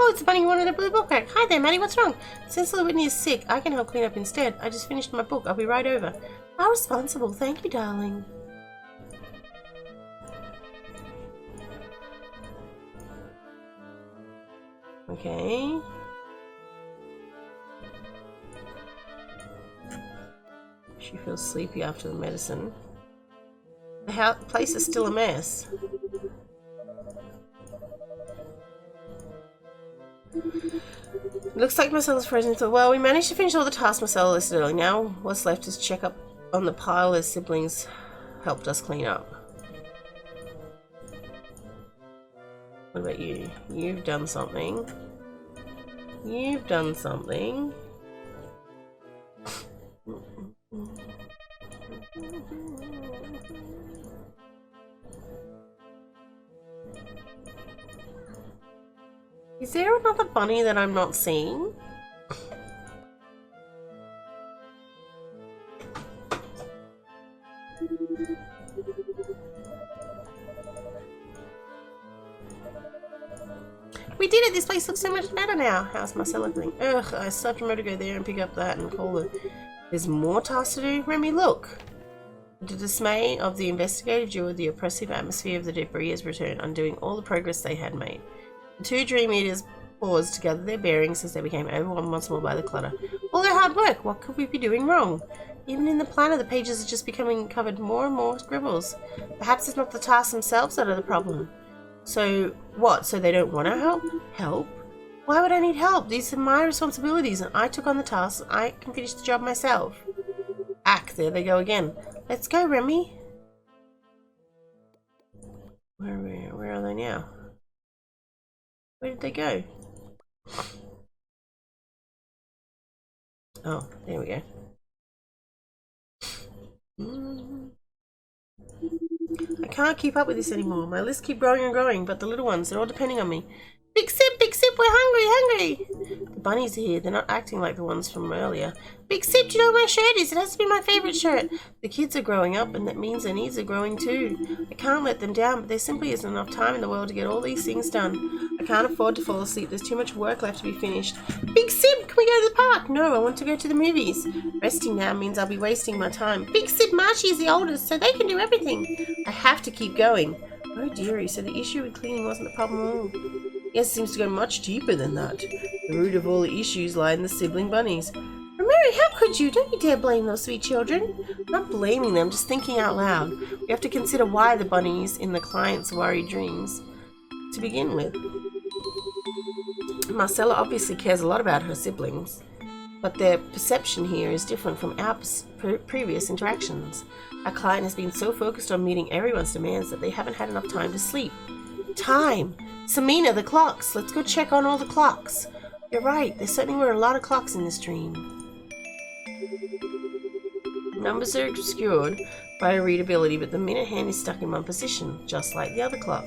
Oh, it's the bunny who wanted a blue book bag. Hi there, Maddie. What's wrong? Since little Whitney is sick, I can help clean up instead. I just finished my book. I'll be right over. How responsible. Thank you, darling. Okay. She feels sleepy after the medicine. The place is still a mess. Looks like Marcella's frozen. So, well, we managed to finish all the tasks Marcella listed early. Now what's left is check up on the pile her siblings helped us clean up. What about you? You've done something. You've done something. Is there another bunny that I'm not seeing? We did it! This place looks so much better now. How's Marcella doing? Ugh, I still have to remember to go there and pick up that and call it. There's more tasks to do? Remy, look! The dismay of the investigative duo, the oppressive atmosphere of the debris has returned, undoing all the progress they had made. The two dream eaters paused to gather their bearings as they became overwhelmed once more by the clutter. All their hard work, what could we be doing wrong? Even in the planner, the pages are just becoming covered more and more scribbles. Perhaps it's not the tasks themselves that are the problem. So, what? So they don't want to help? Help? Why would I need help? These are my responsibilities and I took on the tasks. I can finish the job myself. Ack, there they go again. Let's go, Remy. Where are they now? Where did they go? Oh, there we go. I can't keep up with this anymore. My lists keep growing and growing, but the little ones, they're all depending on me. Big Sip, we're hungry! The bunnies are here. They're not acting like the ones from earlier. Big Sip, do you know where my shirt is? It has to be my favourite shirt. The kids are growing up, and that means their needs are growing too. I can't let them down, but there simply isn't enough time in the world to get all these things done. I can't afford to fall asleep. There's too much work left to be finished. Big Sip, can we go to the park? No, I want to go to the movies. Resting now means I'll be wasting my time. Big Sip, Marshy is the oldest, so they can do everything. I have to keep going. Oh dearie, so the issue with cleaning wasn't the problem at all. Yes, it seems to go much deeper than that. The root of all the issues lie in the sibling bunnies. Mary, how could you? Don't you dare blame those sweet children. I'm not blaming them, just thinking out loud. We have to consider why the bunnies in the client's worried dreams to begin with. Marcella obviously cares a lot about her siblings, but their perception here is different from our previous interactions. Our client has been so focused on meeting everyone's demands that they haven't had enough time to sleep. Time! Samina, the clocks! Let's go check on all the clocks. You're right, there certainly were a lot of clocks in this dream. Numbers are obscured by readability, but the minute hand is stuck in one position, just like the other clock.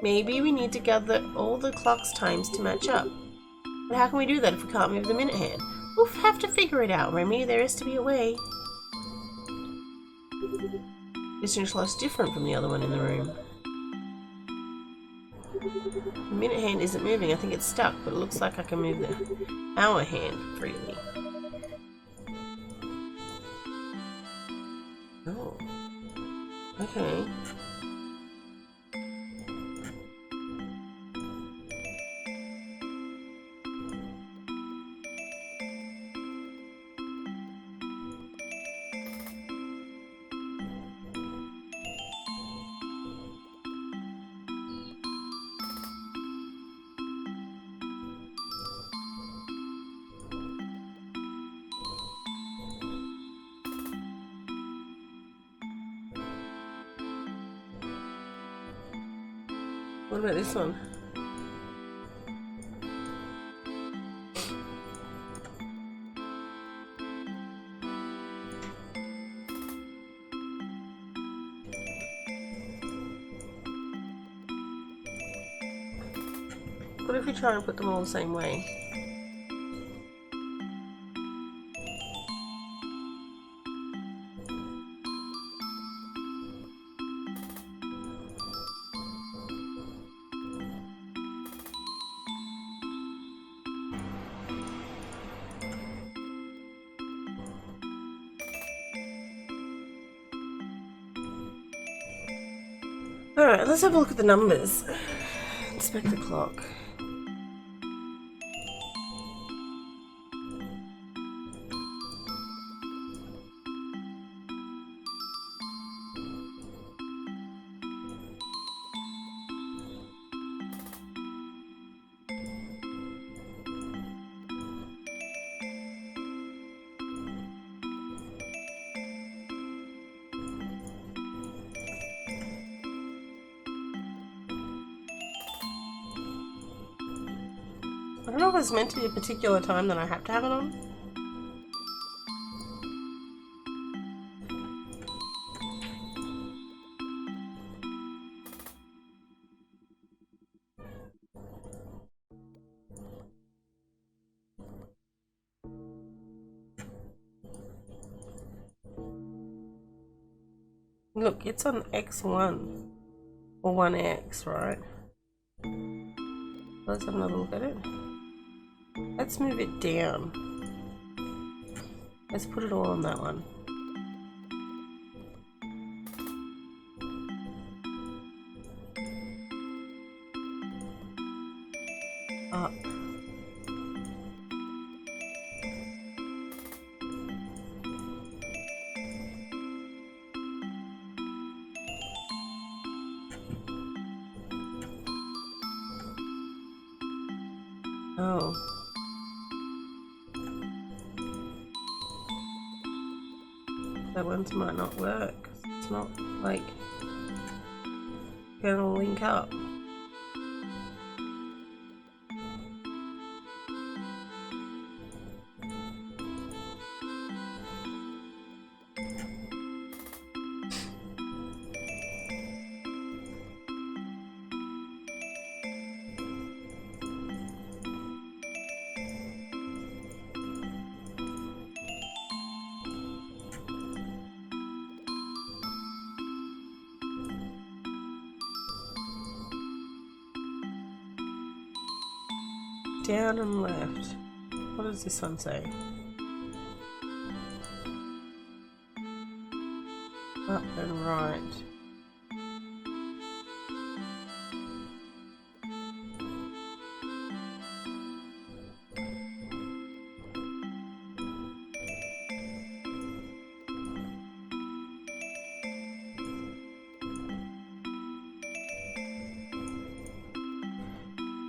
Maybe we need to gather all the clock's times to match up. But how can we do that if we can't move the minute hand? We'll have to figure it out, Remy. There is to be a way. This clock's different from the other one in the room. The minute hand isn't moving. I think it's stuck, but it looks like I can move the hour hand freely. Oh. Okay. What about this one? What if we try and put them all the same way? Alright, let's have a look at the numbers. Inspect the clock. I don't know if it's meant to be a particular time that I have to have it on. Look, it's on X1 or 1X, right? Let's have another look at it. Let's move it down. Let's put it all on that one. Up. Oh. That ones might not work. It's not like gonna link up. Down and left. What does this one say? Up and right.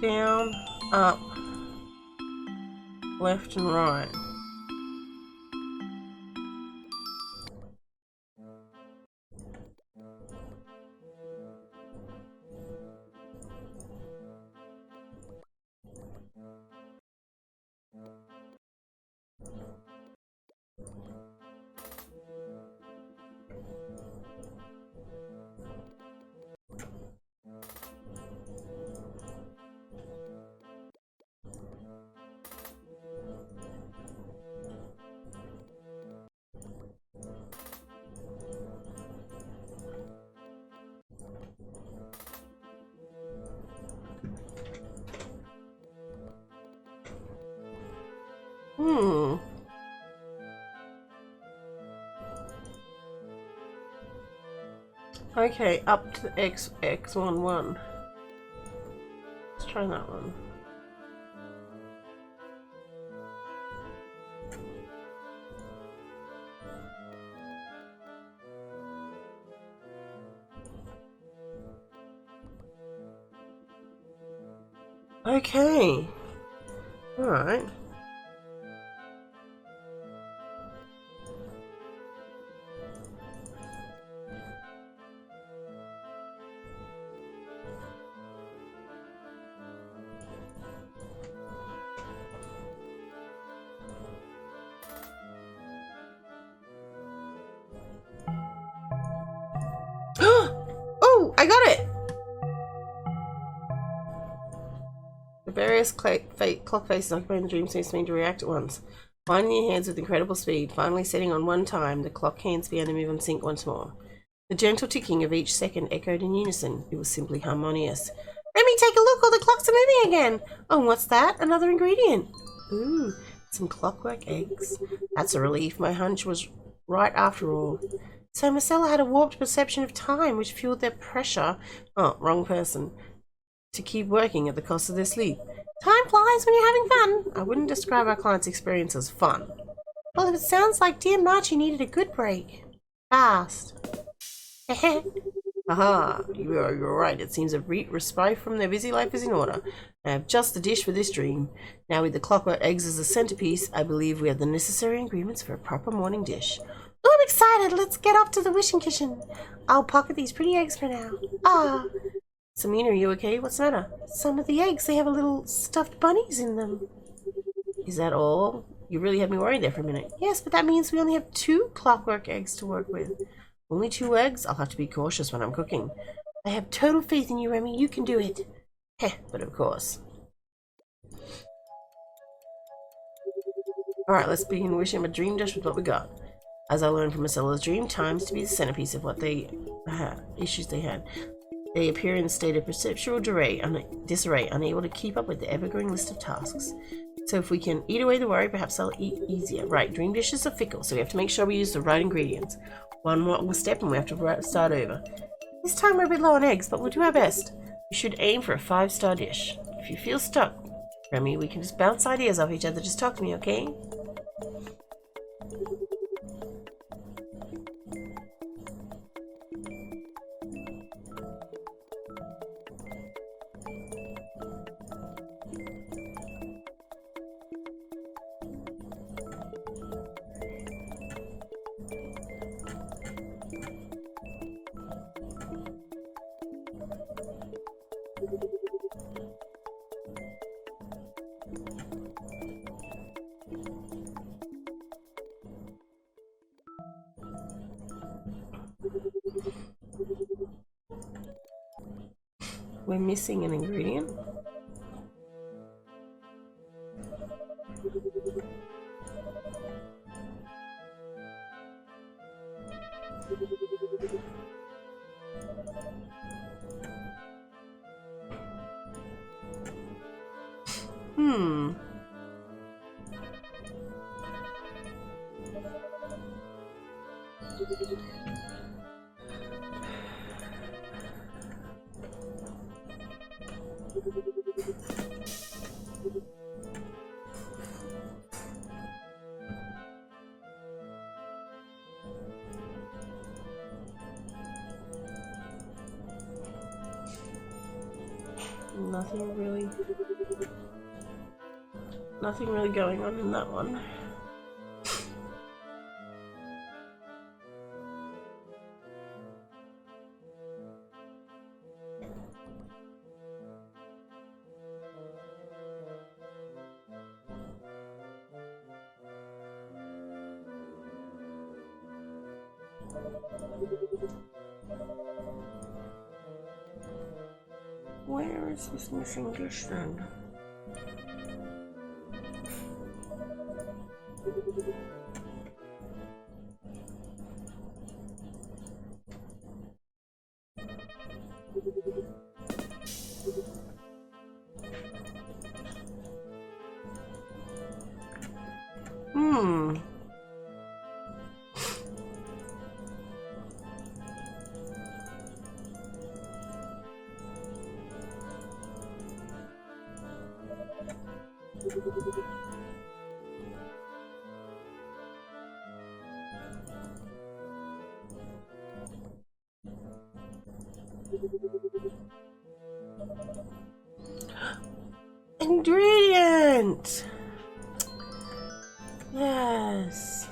Down, up, left and right. Okay, up to X11. Let's try that one. Okay. All right. Oh, I got it. The various clock faces occupying the dream seem to react at once. Winding your hands with incredible speed, finally setting on one time, the clock hands began to move in sync once more. The gentle ticking of each second echoed in unison. It was simply harmonious. Remy, take a look! All the clocks are moving again! Oh, what's that? Another ingredient. Ooh, some clockwork eggs. That's a relief. My hunch was right after all. So Marcella had a warped perception of time, which fueled their pressure. Oh, wrong person. To keep working at the cost of their sleep. Time flies when you're having fun. I wouldn't describe our client's experience as fun. Well, if it sounds like dear Marchie needed a good break. Fast. Aha, you're right. It seems a respite from their busy life is in order. I have just the dish for this dream. Now with the clockwork eggs as a centerpiece, I believe we have the necessary ingredients for a proper morning dish. Oh, I'm excited. Let's get off to the wishing kitchen. I'll pocket these pretty eggs for now. Ah. Samina, are you okay? What's the matter? Some of the eggs, they have a little stuffed bunnies in them. Is that all? You really had me worried there for a minute. Yes, but that means we only have 2 clockwork eggs to work with. Only 2 eggs? I'll have to be cautious when I'm cooking. I have total faith in you, Remy. You can do it. Heh, but of course. Alright, let's begin wishing them a dream dish with what we got. As I learned from Marcella's dream, time is to be the centerpiece of what issues they had. They appear in a state of perceptual disarray, unable to keep up with the ever-growing list of tasks. So if we can eat away the worry, perhaps they'll eat easier. Right, dream dishes are fickle, so we have to make sure we use the right ingredients. One more step and we have to start over. This time we're a bit low on eggs, but we'll do our best. We should aim for a 5-star dish. If you feel stuck, Remy, we can just bounce ideas off each other. Just talk to me, okay? We're missing an ingredient. Nothing really going on in that one. Where is this missing dish then? Ingredient! Yes.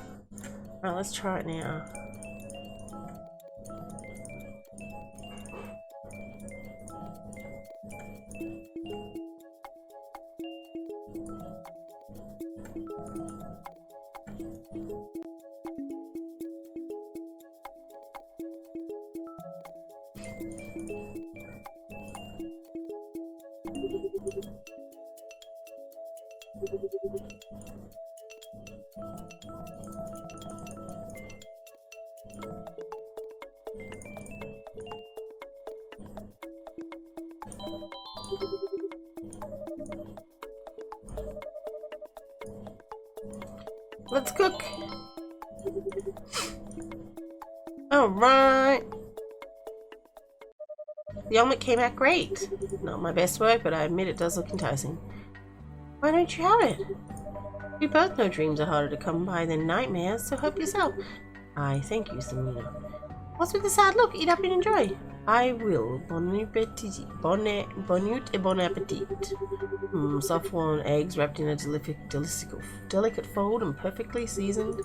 Alright, let's try it now. Let's cook. Alright. The omelette came out great. Not my best work, but I admit it does look enticing. Why don't you have it? We both know dreams are harder to come by than nightmares, so help yourself. I thank you, Samina. What's with the sad look? Eat up and enjoy. I will. Bon appetit. Bon appetit. Soft warm eggs wrapped in a delicate fold and perfectly seasoned.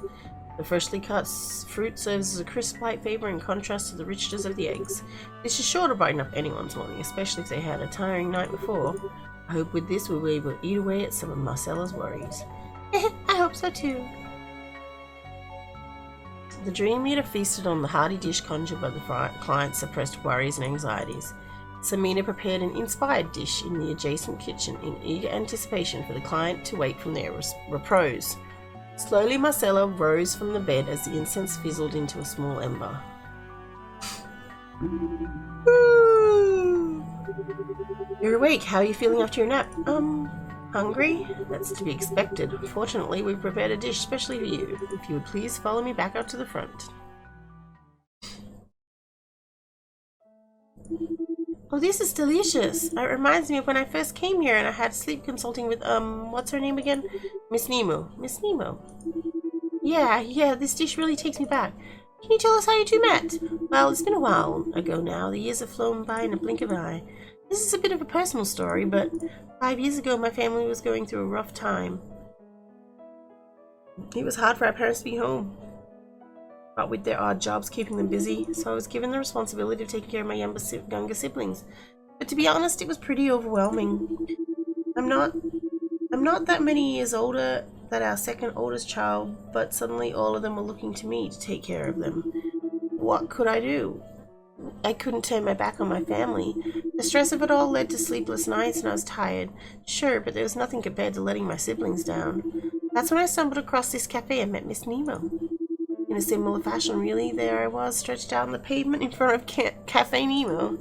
The freshly cut fruit serves as a crisp light flavor in contrast to the richness of the eggs. This is sure to brighten up anyone's morning, especially if they had a tiring night before. I hope with this we'll be able to eat away at some of Marcella's worries. I hope so too. The dream eater feasted on the hearty dish conjured by the client's suppressed worries and anxieties. Samina prepared an inspired dish in the adjacent kitchen in eager anticipation for the client to wake from their repose. Slowly Marcella rose from the bed as the incense fizzled into a small ember. You're awake. How are you feeling after your nap? Hungry? That's to be expected. Fortunately, we've prepared a dish specially for you. If you would please follow me back out to the front. Oh, this is delicious. It reminds me of when I first came here and I had sleep consulting with, what's her name again? Miss Nemo. Miss Nemo. Yeah, this dish really takes me back. Can you tell us how you two met? Well, it's been a while ago now. The years have flown by in a blink of an eye. This is a bit of a personal story, but 5 years ago my family was going through a rough time. It was hard for our parents to be home, but with their odd jobs keeping them busy, so I was given the responsibility of taking care of my younger siblings. But to be honest, it was pretty overwhelming. I'm not that many years older than our second oldest child, but suddenly all of them were looking to me to take care of them. What could I do? I couldn't turn my back on my family. The stress of it all led to sleepless nights and I was tired. Sure, but there was nothing compared to letting my siblings down. That's when I stumbled across this cafe and met Miss Nemo. In a similar fashion, really, there I was, stretched out on the pavement in front of Cafe Nemo.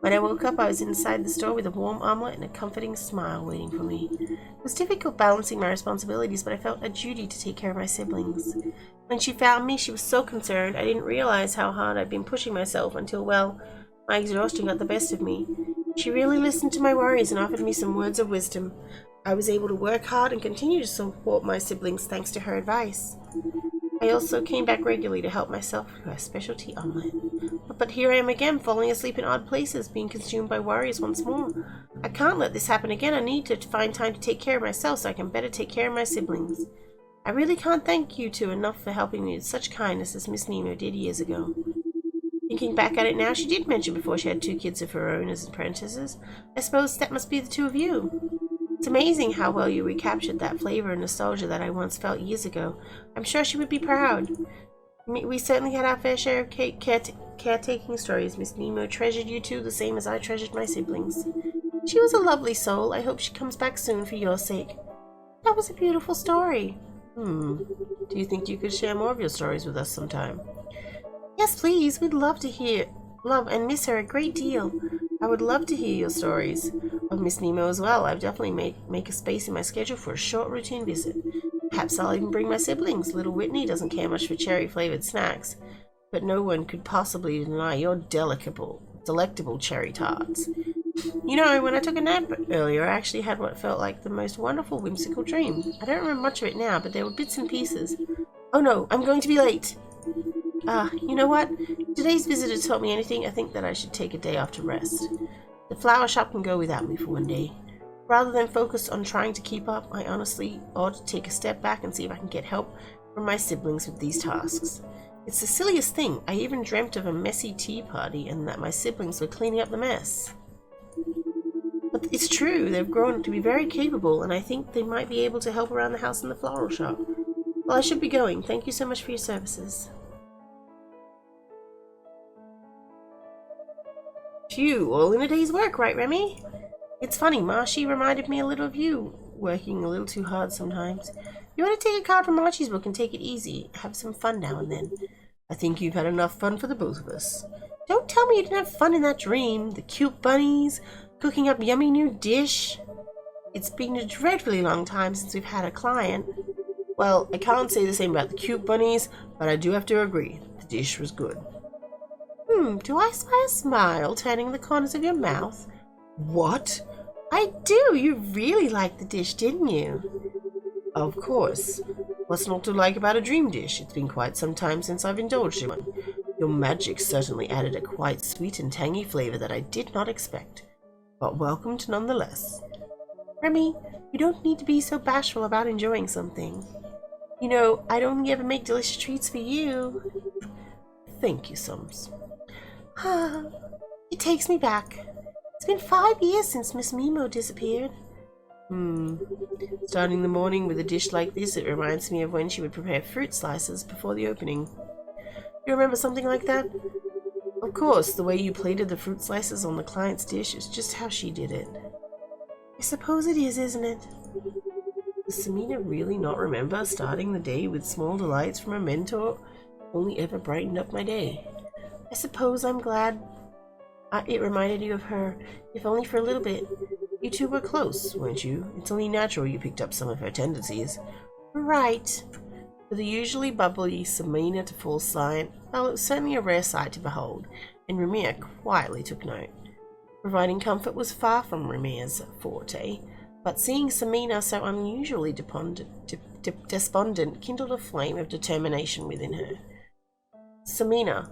When I woke up, I was inside the store with a warm omelette and a comforting smile waiting for me. It was difficult balancing my responsibilities, but I felt a duty to take care of my siblings. When she found me, she was so concerned. I didn't realize how hard I'd been pushing myself until, well, my exhaustion got the best of me. She really listened to my worries and offered me some words of wisdom. I was able to work hard and continue to support my siblings thanks to her advice. I also came back regularly to help myself with her specialty omelette. But here I am again, falling asleep in odd places, being consumed by worries once more. I can't let this happen again. I need to find time to take care of myself so I can better take care of my siblings. I really can't thank you two enough for helping me with such kindness as Miss Nemo did years ago. Thinking back at it now, she did mention before she had 2 kids of her own as apprentices. I suppose that must be the 2 of you. It's amazing how well you recaptured that flavor and nostalgia that I once felt years ago. I'm sure she would be proud. We certainly had our fair share of caretaking stories. Miss Nemo treasured you two the same as I treasured my siblings. She was a lovely soul. I hope she comes back soon for your sake. That was a beautiful story. Do you think you could share more of your stories with us sometime? Yes, please. We'd love and miss her a great deal. I would love to hear your stories of Miss Nemo as well. I've definitely make a space in my schedule for a short routine visit. Perhaps I'll even bring my siblings. Little Whitney doesn't care much for cherry-flavored snacks, but no one could possibly deny your delectable cherry tarts. You know, when I took a nap earlier, I actually had what felt like the most wonderful, whimsical dream. I don't remember much of it now, but there were bits and pieces. Oh no, I'm going to be late! You know what? If today's visitor taught me anything, I think that I should take a day off to rest. The flower shop can go without me for one day. Rather than focus on trying to keep up, I honestly ought to take a step back and see if I can get help from my siblings with these tasks. It's the silliest thing. I even dreamt of a messy tea party and that my siblings were cleaning up the mess. But it's true, they've grown to be very capable, and I think they might be able to help around the house and the floral shop. Well, I should be going. Thank you so much for your services. Phew, all in a day's work, right, Remy? It's funny, Marshy reminded me a little of you, working a little too hard sometimes. You ought to take a card from Marshy's book and take it easy. Have some fun now and then. I think you've had enough fun for the both of us. Don't tell me you didn't have fun in that dream. The cute bunnies, cooking up yummy new dish. It's been a dreadfully long time since we've had a client. Well, I can't say the same about the cute bunnies, but I do have to agree, the dish was good. Do I spy a smile turning the corners of your mouth? What? I do, you really liked the dish, didn't you? Of course. What's not to like about a dream dish? It's been quite some time since I've indulged in one. Your magic certainly added a quite sweet and tangy flavour that I did not expect, but welcomed nonetheless. Remy, you don't need to be so bashful about enjoying something. You know, I'd only ever make delicious treats for you. Thank you, Sums. It takes me back. It's been 5 years since Miss Mimo disappeared. Starting the morning with a dish like this, it reminds me of when she would prepare fruit slices before the opening. You remember something like that? Of course, the way you plated the fruit slices on the client's dish is just how she did it. I suppose it is, isn't it? Does Samina really not remember starting the day with small delights from a mentor? Only ever brightened up my day. I suppose I'm glad it reminded you of her, if only for a little bit. You two were close, weren't you? It's only natural you picked up some of her tendencies. Right. For the usually bubbly Samina to fall silent, well, it was certainly a rare sight to behold, and Ramir quietly took note. Providing comfort was far from Ramir's forte, but seeing Samina so unusually despondent kindled a flame of determination within her. Samina,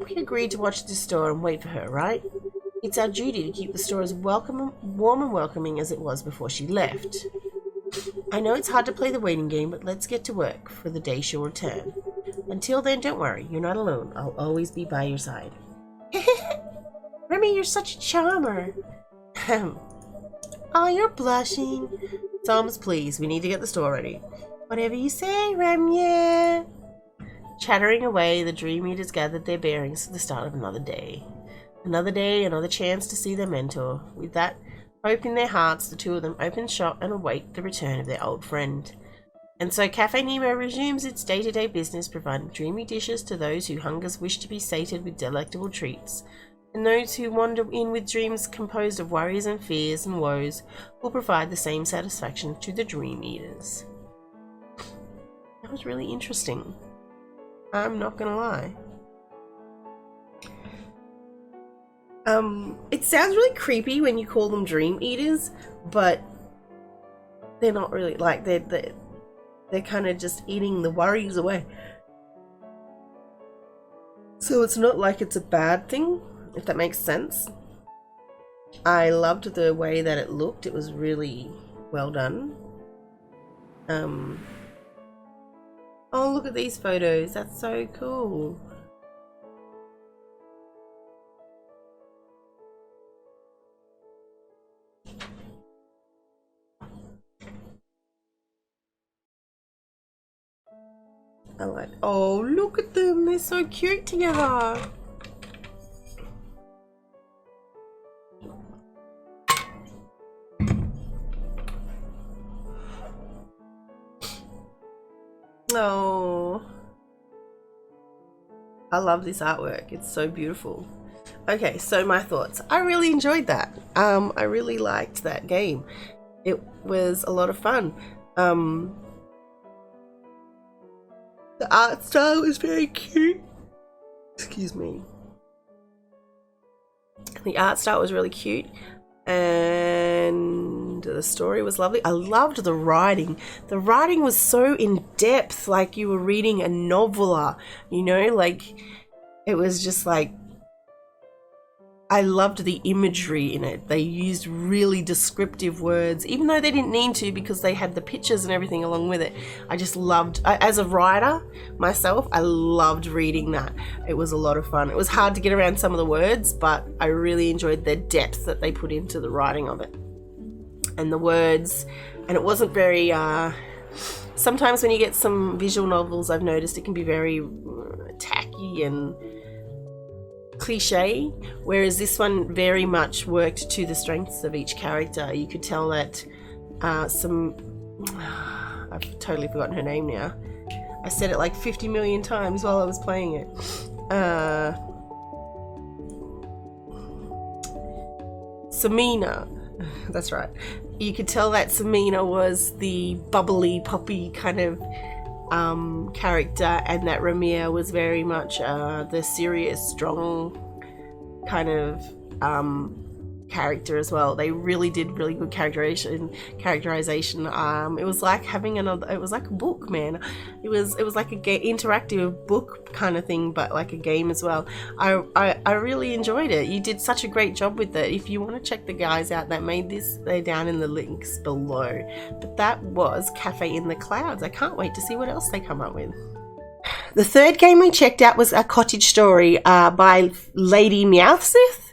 we agreed to watch this store and wait for her, right? It's our duty to keep the store as warm and welcoming as it was before she left. I know it's hard to play the waiting game, but let's get to work for the day she'll return. Until then, don't worry, you're not alone. I'll always be by your side. Remy, you're such a charmer. Oh, you're blushing. Thomas, please, we need to get the store ready. Whatever you say, Remy. Chattering away, the Dream Eaters gathered their bearings for the start of another day. Another day, another chance to see their mentor. With that hope in their hearts, the two of them opened shop and await the return of their old friend. And so Cafe Nemo resumes its day-to-day business, providing dreamy dishes to those whose hungers wish to be sated with delectable treats. And those who wander in with dreams composed of worries and fears and woes will provide the same satisfaction to the Dream Eaters. That was really interesting. I'm not gonna lie. It sounds really creepy when you call them Dream Eaters, but they're not really, like, they're kind of just eating the worries away. So it's not like it's a bad thing, if that makes sense. I loved the way that it looked. It was really well done. Oh, look at these photos. That's so cool. I like, oh, look at them. They're so cute together. Oh, I love this artwork. It's so beautiful. Okay, so my thoughts. I really enjoyed that. I really liked that game. It was a lot of fun. The art style was very cute. Excuse me. The art style was really cute. And the story was lovely. I loved the writing. The writing was so in depth, like you were reading a novella, you know, like it was just like, I loved the imagery in it. They used really descriptive words, even though they didn't need to because they had the pictures and everything along with it. I just loved, as a writer myself, I loved reading that. It was a lot of fun. It was hard to get around some of the words, but I really enjoyed the depth that they put into the writing of it. And the words, and it wasn't very, sometimes when you get some visual novels, I've noticed it can be very tacky and cliche, whereas this one very much worked to the strengths of each character. You could tell that I've totally forgotten her name now. I said it like 50 million times while I was playing it. Samina, that's right. you could tell that 𝗬𝗎 was the bubbly, poppy kind of character, and that Ramier was very much the serious, strong kind of character as well. They really did really good characterization. It was like having another. It was like a book, man. It was like a interactive book kind of thing, but like a game as well. I really enjoyed it. You did such a great job with it. If you want to check the guys out that made this, they're down in the links below. But that was Cafe in the Clouds. I can't wait to see what else they come up with. The third game we checked out was A Cottage Story by Ladymeowsith.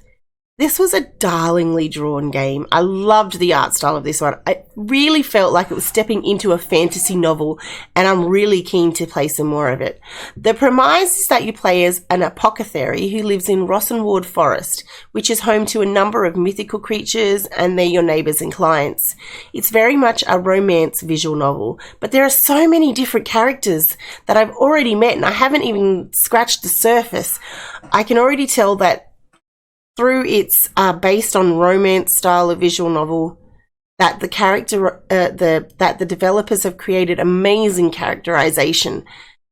This was a darlingly drawn game. I loved the art style of this one. I really felt like it was stepping into a fantasy novel, and I'm really keen to play some more of it. The premise is that you play as an apothecary who lives in Rossenwald Forest, which is home to a number of mythical creatures, and they're your neighbours and clients. It's very much a romance visual novel, but there are so many different characters that I've already met, and I haven't even scratched the surface. I can already tell that through its based on romance style of visual novel, that the character, that the developers have created amazing characterization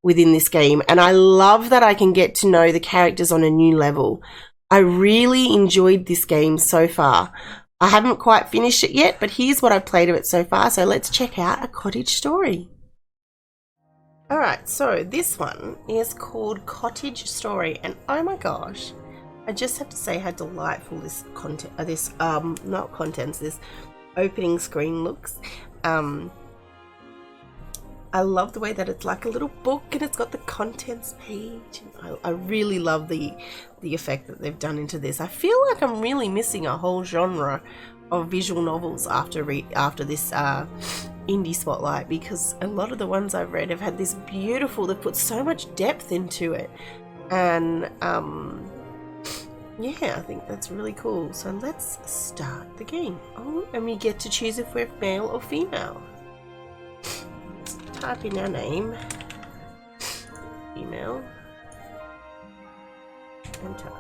within this game, and I love that I can get to know the characters on a new level. I really enjoyed this game so far. I haven't quite finished it yet, but here's what I've played of it so far. So let's check out A Cottage Story. Alright, so this one is called Cottage Story, and oh my gosh, I just have to say how delightful this this opening screen looks. I love the way that it's like a little book and it's got the contents page. I really love the effect that they've done into this. I feel like I'm really missing a whole genre of visual novels after this indie spotlight, because a lot of the ones I've read have had this beautiful, they've put so much depth into it, and yeah, I think that's really cool. So let's start the game. Oh, and we get to choose if we're male or female. Let's type in our name. Female. Enter.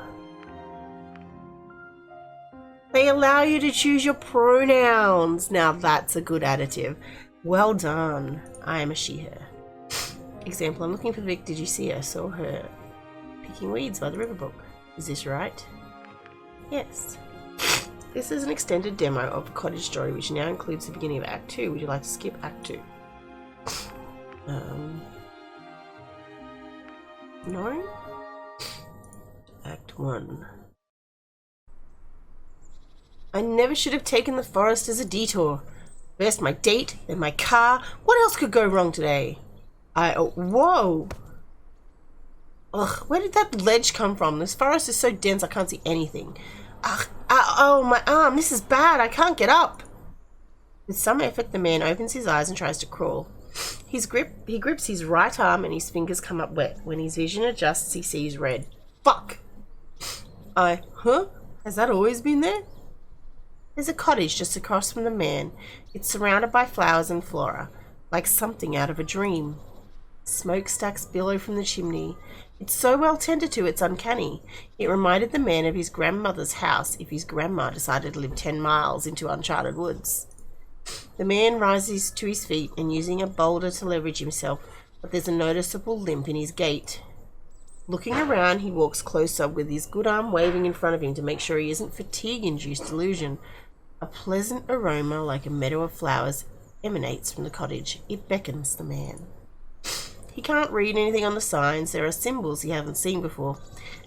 They allow you to choose your pronouns. Now that's a good additive. Well done. I am a she, her. Example, I'm looking for Vic. Did you see her? Saw her picking weeds by the river brook. Is this right? Yes. This is an extended demo of Cottage Story, which now includes the beginning of Act 2. Would you like to skip Act 2? No? Act 1. I never should have taken the forest as a detour. First my date, then my car. What else could go wrong today? Whoa! Ugh, where did that ledge come from? This forest is so dense I can't see anything. Ugh, oh, my arm, this is bad, I can't get up. With some effort, the man opens his eyes and tries to crawl. He grips his right arm and his fingers come up wet. When his vision adjusts, he sees red. Fuck! Huh? Has that always been there? There's a cottage just across from the man. It's surrounded by flowers and flora, like something out of a dream. Smokestacks billow from the chimney. It's so well tended to, it's uncanny. It reminded the man of his grandmother's house if his grandma decided to live 10 miles into uncharted woods. The man rises to his feet and using a boulder to leverage himself, but there's a noticeable limp in his gait. Looking around, he walks closer with his good arm waving in front of him to make sure he isn't fatigue-induced delusion. A pleasant aroma like a meadow of flowers emanates from the cottage. It beckons the man. He can't read anything on the signs. There are symbols he hasn't seen before,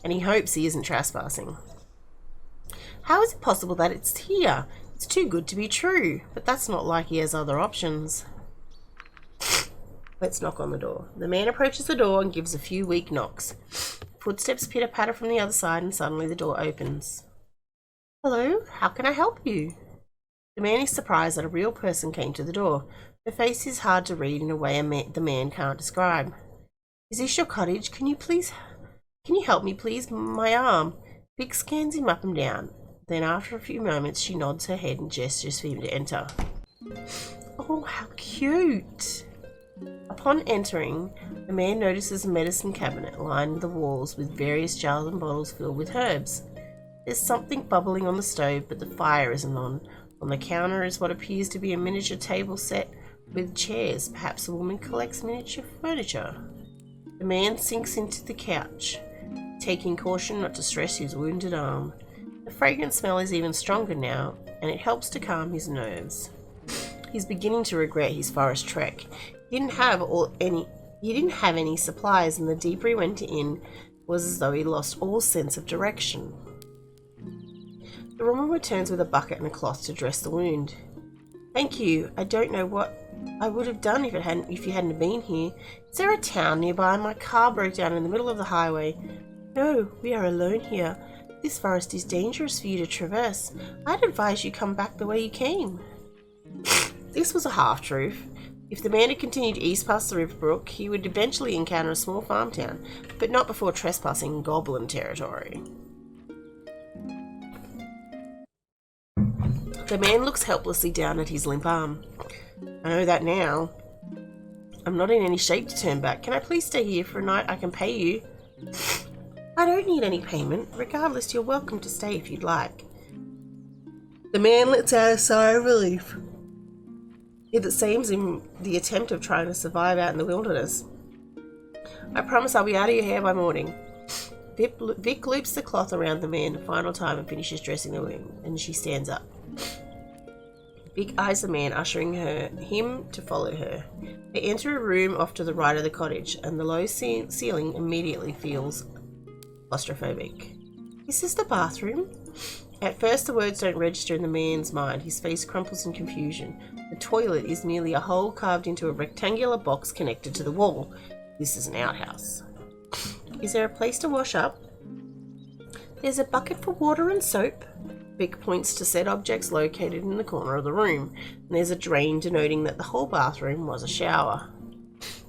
and he hopes he isn't trespassing. How is it possible that it's here? It's too good to be true, but that's not like he has other options. Let's knock on the door. The man approaches the door and gives a few weak knocks. Footsteps pitter-patter from the other side, and suddenly the door opens. Hello, how can I help you? The man is surprised that a real person came to the door. Her face is hard to read in a way the man can't describe. Is this your cottage? Can you help me, please? My arm. Vic scans him up and down. Then after a few moments, she nods her head and gestures for him to enter. Oh, how cute! Upon entering, the man notices a medicine cabinet lined the walls with various jars and bottles filled with herbs. There's something bubbling on the stove, but the fire isn't on. On the counter is what appears to be a miniature table set with chairs. Perhaps a woman collects miniature furniture. The man sinks into the couch, taking caution not to stress his wounded arm. The fragrant smell is even stronger now, and it helps to calm his nerves. He's beginning to regret his forest trek. He didn't have any supplies, and the deeper he went in was as though he lost all sense of direction. The woman returns with a bucket and a cloth to dress the wound. Thank you. I don't know what I would have done if you hadn't been here. Is there a town nearby? My car broke down in the middle of the highway. No, we are alone here. This forest is dangerous for you to traverse. I'd advise you come back the way you came. This was a half-truth. If the man had continued east past the river brook, he would eventually encounter a small farm town, but not before trespassing goblin territory. The man looks helplessly down at his limp arm. I know that now. I'm not in any shape to turn back. Can I please stay here for a night? I can pay you. I don't need any payment. Regardless, you're welcome to stay if you'd like. The man lets out a sigh of relief. It seems in the attempt of trying to survive out in the wilderness. I promise I'll be out of your hair by morning. Vic loops the cloth around the man a final time and finishes dressing the wound, and she stands up. Vic eyes the man, ushering him to follow her. They enter a room off to the right of the cottage, and the low ceiling immediately feels claustrophobic. Is this the bathroom? At first the words don't register in the man's mind. His face crumples in confusion. The toilet is merely a hole carved into a rectangular box connected to the wall. This is an outhouse. Is there a place to wash up? There's a bucket for water and soap. Vic points to said objects located in the corner of the room, and there's a drain denoting that the whole bathroom was a shower.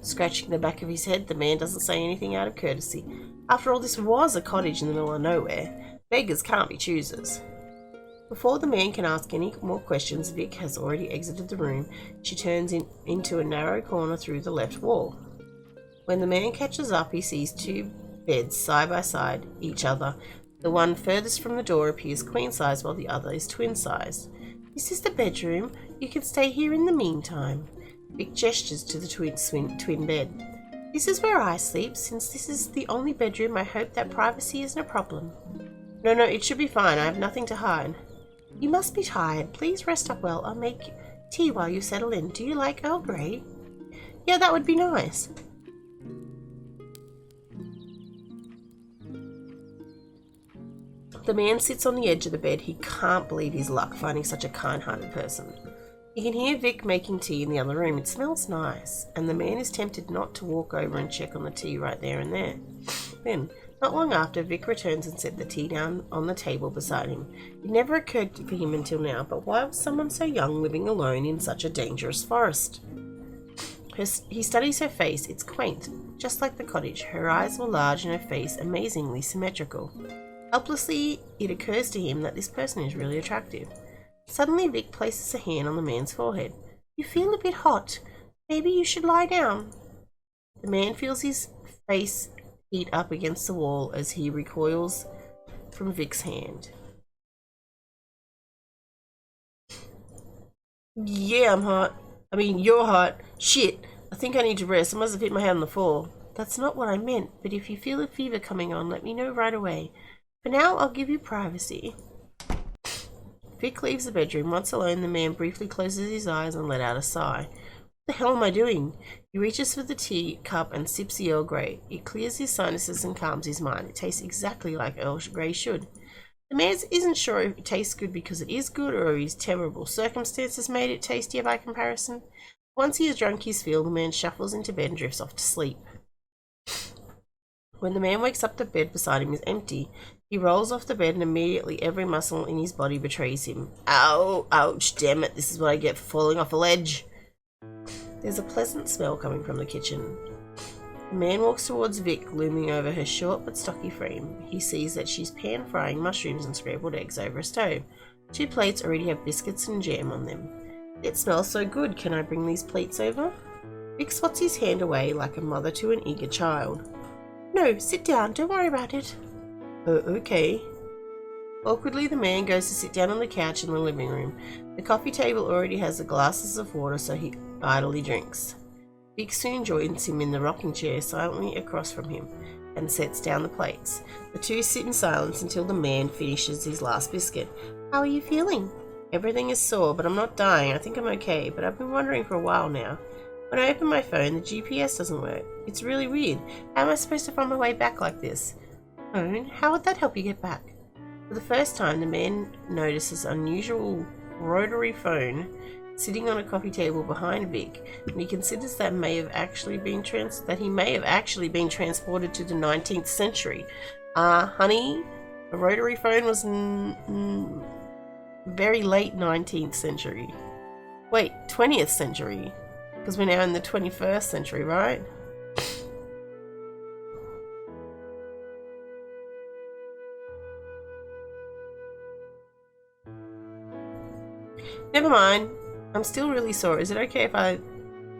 Scratching the back of his head, the man doesn't say anything out of courtesy. After all, this was a cottage in the middle of nowhere. Beggars can't be choosers. Before the man can ask any more questions, Vic has already exited the room. She turns into a narrow corner through the left wall. When the man catches up, he sees two beds side by side each other. The one furthest from the door appears queen-size, while the other is twin-size. This is the bedroom. You can stay here in the meantime. Vic gestures to the twin bed. This is where I sleep. Since this is the only bedroom, I hope that privacy isn't a problem. No, it should be fine. I have nothing to hide. You must be tired. Please rest up well. I'll make tea while you settle in. Do you like Earl Grey? Yeah, that would be nice. The man sits on the edge of the bed. He can't believe his luck finding such a kind-hearted person. He can hear Vic making tea in the other room. It smells nice, and the man is tempted not to walk over and check on the tea right there and there. Then, not long after, Vic returns and set the tea down on the table beside him. It never occurred for him until now, but why was someone so young living alone in such a dangerous forest? He studies her face. It's quaint, just like the cottage. Her eyes were large and her face amazingly symmetrical. Helplessly, it occurs to him that this person is really attractive. Suddenly, Vic places a hand on the man's forehead. You feel a bit hot. Maybe you should lie down. The man feels his face heat up against the wall as he recoils from Vic's hand. Yeah, I'm hot. You're hot. Shit. I think I need to rest. I must have hit my head on the floor. That's not what I meant, but if you feel a fever coming on, let me know right away. For now, I'll give you privacy. Vic leaves the bedroom. Once alone, the man briefly closes his eyes and let out a sigh. What the hell am I doing? He reaches for the tea cup and sips the Earl Grey. It clears his sinuses and calms his mind. It tastes exactly like Earl Grey should. The man isn't sure if it tastes good because it is good or his terrible circumstances made it tastier by comparison. Once he has drunk his fill, the man shuffles into bed and drifts off to sleep. When the man wakes up, the bed beside him is empty. He rolls off the bed and immediately every muscle in his body betrays him. Ow! Ouch! Damn it! This is what I get for falling off a ledge. There's a pleasant smell coming from the kitchen. The man walks towards Vic, looming over her short but stocky frame. He sees that she's pan-frying mushrooms and scrambled eggs over a stove. 2 plates already have biscuits and jam on them. It smells so good. Can I bring these plates over? Vic swats his hand away like a mother to an eager child. No, sit down. Don't worry about it. Oh, okay. Awkwardly, the man goes to sit down on the couch in the living room. The coffee table already has the glasses of water, so he idly drinks. Vic soon joins him in the rocking chair silently across from him and sets down the plates. The two sit in silence until the man finishes his last biscuit. How are you feeling? Everything is sore, but I'm not dying. I think I'm okay, but I've been wondering for a while now. When I open my phone, the GPS doesn't work. It's really weird. How am I supposed to find my way back like this? Phone? How would that help you get back? For the first time, the man notices an unusual rotary phone sitting on a coffee table behind Vic, and he considers that he may have actually been transported to the 19th century. Honey, a rotary phone was very late 19th century. Wait, 20th century, because we're now in the 21st century, right? Never mind. I'm still really sore. Is it okay if I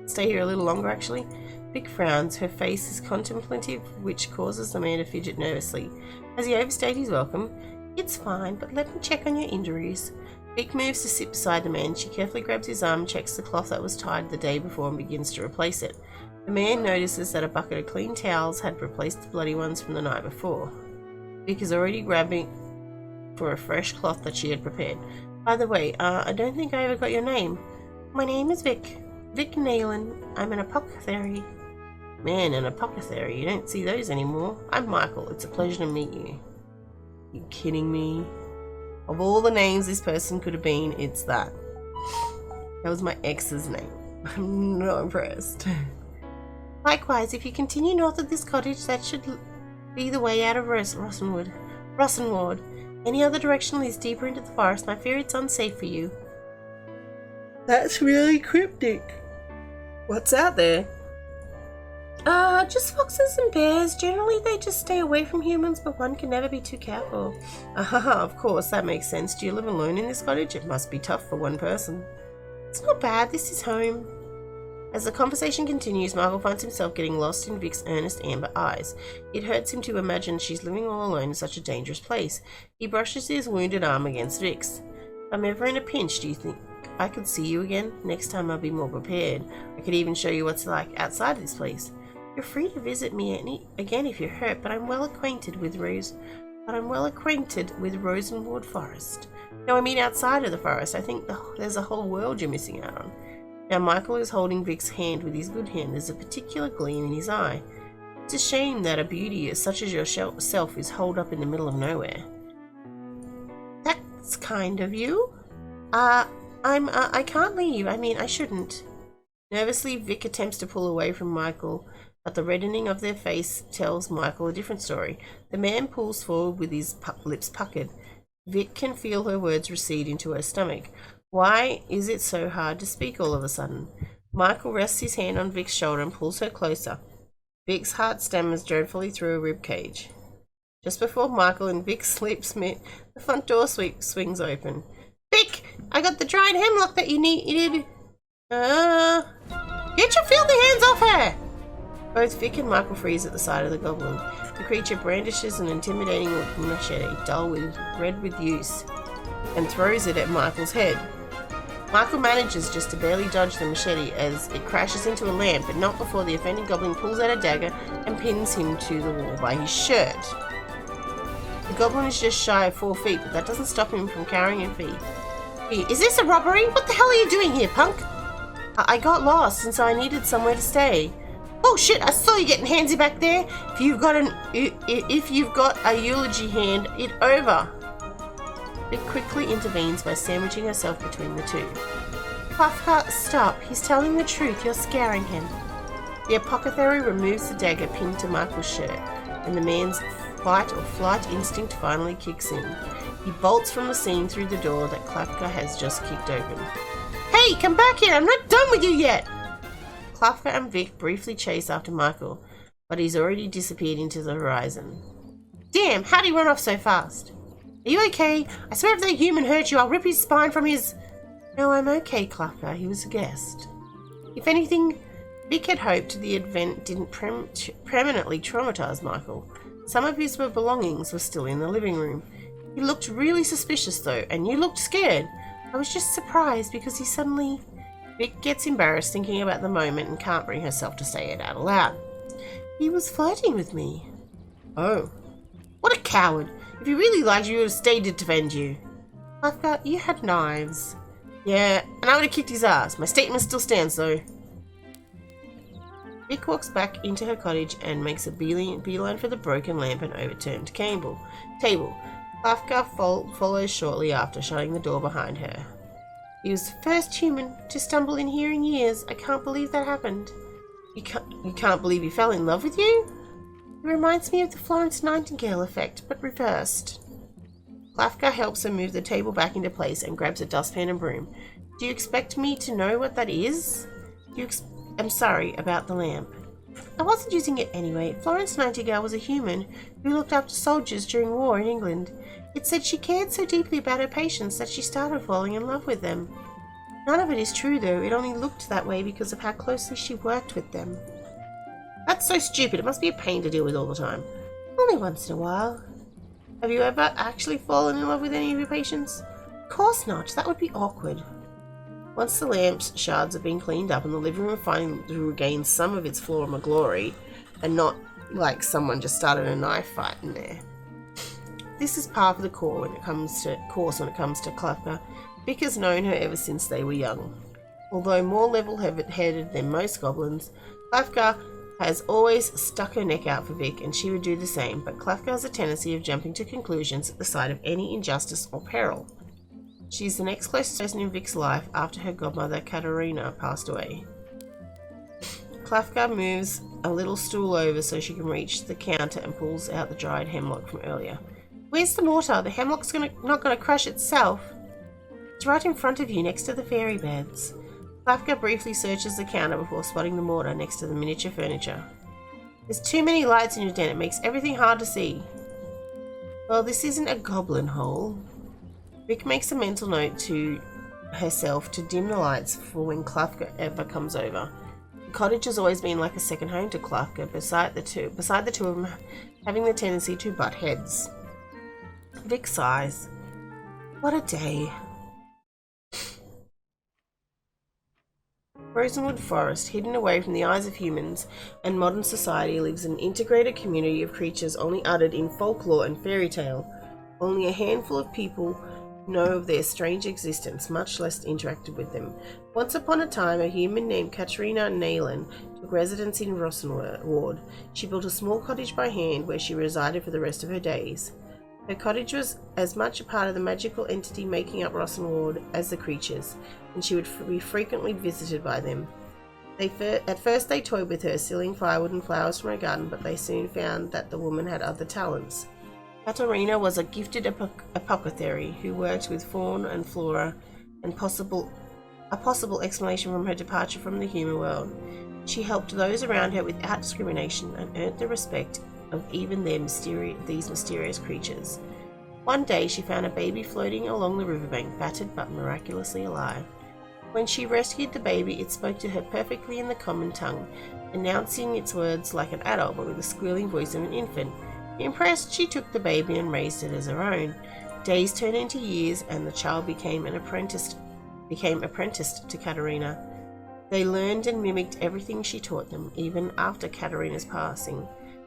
stay here a little longer, actually? Vic frowns. Her face is contemplative, which causes the man to fidget nervously. Has he overstayed his welcome? It's fine, but let me check on your injuries. Vic moves to sit beside the man. She carefully grabs his arm, checks the cloth that was tied the day before, and begins to replace it. The man notices that a bucket of clean towels had replaced the bloody ones from the night before. Vic is already grabbing for a fresh cloth that she had prepared. By the way, I don't think I ever got your name. My name is Vic. Vic Nayland. I'm an apothecary. Man, an apothecary. You don't see those anymore. I'm Michael. It's a pleasure to meet you. You kidding me? Of all the names this person could have been, it's that. That was my ex's name. I'm not impressed. Likewise, if you continue north of this cottage, that should be the way out of Rossenwood. Any other direction leads deeper into the forest, and I fear it's unsafe for you. That's really cryptic. What's out there? Just foxes and bears. Generally, they just stay away from humans, but one can never be too careful. Of course, that makes sense. Do you live alone in this cottage? It must be tough for one person. It's not bad. This is home. As the conversation continues, Michael finds himself getting lost in Vic's earnest amber eyes. It hurts him to imagine she's living all alone in such a dangerous place. He brushes his wounded arm against Vic's. If I'm ever in a pinch, do you think I could see you again? Next time I'll be more prepared. I could even show you what's like outside this place. You're free to visit me again if you're hurt, but I'm well acquainted with Rosenwood Forest. No, I mean outside of the forest. I think there's a whole world you're missing out on. Now Michael is holding Vic's hand with his good hand. There's a particular gleam in his eye. It's a shame that a beauty such as yourself is holed up in the middle of nowhere. That's kind of you. I can't leave. I mean, I shouldn't. Nervously, Vic attempts to pull away from Michael, but the reddening of their face tells Michael a different story. The man pulls forward with his lips puckered. Vic can feel her words recede into her stomach. Why is it so hard to speak all of a sudden? Michael rests his hand on Vic's shoulder and pulls her closer. Vic's heart stammers dreadfully through a rib cage. Just before Michael and Vic's lips meet, the front door swings open. Vic, I got the dried hemlock that you needed. Get your filthy hands off her! Both Vic and Michael freeze at the sight of the goblin. The creature brandishes an intimidating looking machete, red with use, and throws it at Michael's head. Michael manages just to barely dodge the machete as it crashes into a lamp, but not before the offending goblin pulls out a dagger and pins him to the wall by his shirt. The goblin is just shy of 4 feet, but that doesn't stop him from carrying him feet. Is this a robbery? What the hell are you doing here, punk? I got lost, and so I needed somewhere to stay. Oh shit, I saw you getting handsy back there. If you've got a eulogy hand, it over. Vic quickly intervenes by sandwiching herself between the two. Kafka, stop. He's telling the truth. You're scaring him. The apothecary removes the dagger pinned to Michael's shirt, and the man's fight or flight instinct finally kicks in. He bolts from the scene through the door that Klafka has just kicked open. Hey, come back here. I'm not done with you yet. Klafka and Vic briefly chase after Michael, but he's already disappeared into the horizon. Damn, how'd he run off so fast? Are you okay? I swear if that human hurt you, I'll rip his spine from his... No, I'm okay, Klafka. He was a guest. If anything, Vic had hoped the event didn't permanently traumatize Michael. Some of his belongings were still in the living room. He looked really suspicious though, and you looked scared. I was just surprised because he suddenly... Vic gets embarrassed thinking about the moment and can't bring herself to say it out aloud. He was flirting with me. Oh. What a coward. If he really liked you, he would have stayed to defend you. I thought you had knives. Yeah, and I would have kicked his ass. My statement still stands though. Vic walks back into her cottage and makes a beeline for the broken lamp and overturned table. 𝗘𝗏𝗡 follows shortly after, shutting the door behind her. He was the first human to stumble in here in years. I can't believe that happened. You can't believe he fell in love with you? It reminds me of the Florence Nightingale effect, but reversed. 𝗘𝗏𝗡 helps her move the table back into place and grabs a dustpan and broom. Do you expect me to know what that is? I'm sorry about the lamp. I wasn't using it anyway. Florence Nightingale was a human who looked after soldiers during war in England. It said she cared so deeply about her patients that she started falling in love with them. None of it is true though. It only looked that way because of how closely she worked with them. That's so stupid. It must be a pain to deal with all the time. Only once in a while. Have you ever actually fallen in love with any of your patients? Of course not. That would be awkward. Once the lamp's shards have been cleaned up and the living room finally regains some of its flora glory, and not like someone just started a knife fight in there. This is par for the course when it comes to 𝗘𝗏𝗡. Vic has known her ever since they were young. Although more level-headed than most goblins, 𝗘𝗏𝗡 has always stuck her neck out for Vic, and she would do the same, but 𝗘𝗏𝗡 has a tendency of jumping to conclusions at the sight of any injustice or peril. She is the next closest person in Vic's life after her godmother 𝗘𝗏𝗡 passed away. 𝗘𝗏𝗡 moves a little stool over so she can reach the counter and pulls out the dried hemlock from earlier. Where's the mortar? The hemlock's not gonna crush itself. It's right in front of you, next to the fairy beds. 𝗘𝗏𝗡 briefly searches the counter before spotting the mortar next to the miniature furniture. There's too many lights in your den. It makes everything hard to see. Well, this isn't a goblin hole. Vic makes a mental note to herself to dim the lights for when 𝗘𝗏𝗡 ever comes over. The cottage has always been like a second home to 𝗘𝗏𝗡, beside the two of them having the tendency to butt heads. Vic sighs. What a day. Rosenwood Forest, hidden away from the eyes of humans and modern society, lives an integrated community of creatures only uttered in folklore and fairy tale. Only a handful of people know of their strange existence, much less interacted with them. Once upon a time, a human named 𝗘𝗏𝗡 took residence in Rosenwood. She built a small cottage by hand where she resided for the rest of her days. Her cottage was as much a part of the magical entity making up Rosenwood as the creatures, and she would be frequently visited by them. At first they toyed with her, stealing firewood and flowers from her garden, but they soon found that the woman had other talents. 𝗘𝗏𝗡 was a gifted apothecary who worked with fauna and flora, and a possible explanation from her departure from the human world. She helped those around her without discrimination and earned the respect of even these mysterious creatures. One day she found a baby floating along the riverbank, battered but miraculously alive. When she rescued the baby, it spoke to her perfectly in the common tongue, announcing its words like an adult but with the squealing voice of an infant. Impressed, she took the baby and raised it as her own. Days turned into years, and the child became apprenticed to 𝗘𝗏𝗡. They learned and mimicked everything she taught them, even after 𝗘𝗏𝗡's passing.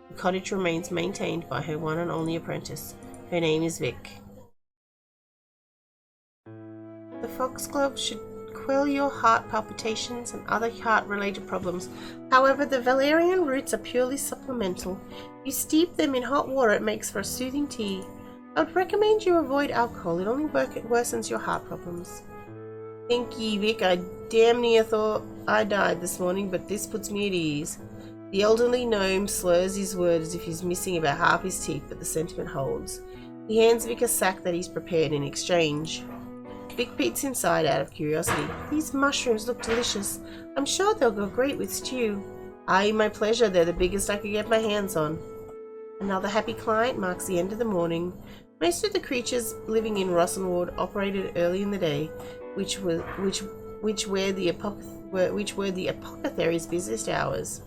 The cottage remains maintained by her one and only apprentice. Her name is Vic. The foxglove should quell your heart palpitations and other heart-related problems. However, the valerian roots are purely supplemental. You steep them in hot water, it makes for a soothing tea. I would recommend you avoid alcohol. It only worsens your heart problems. Thank ye, Vic. I damn near thought I died this morning, but this puts me at ease. The elderly gnome slurs his words as if he's missing about half his teeth, but the sentiment holds. He hands Vic a sack that he's prepared in exchange. Vic peeks inside out of curiosity. These mushrooms look delicious. I'm sure they'll go great with stew. Aye, my pleasure. They're the biggest I could get my hands on. Another happy client marks the end of the morning. Most of the creatures living in Rosenwood operated early in the day, which were the apothecary's busiest hours.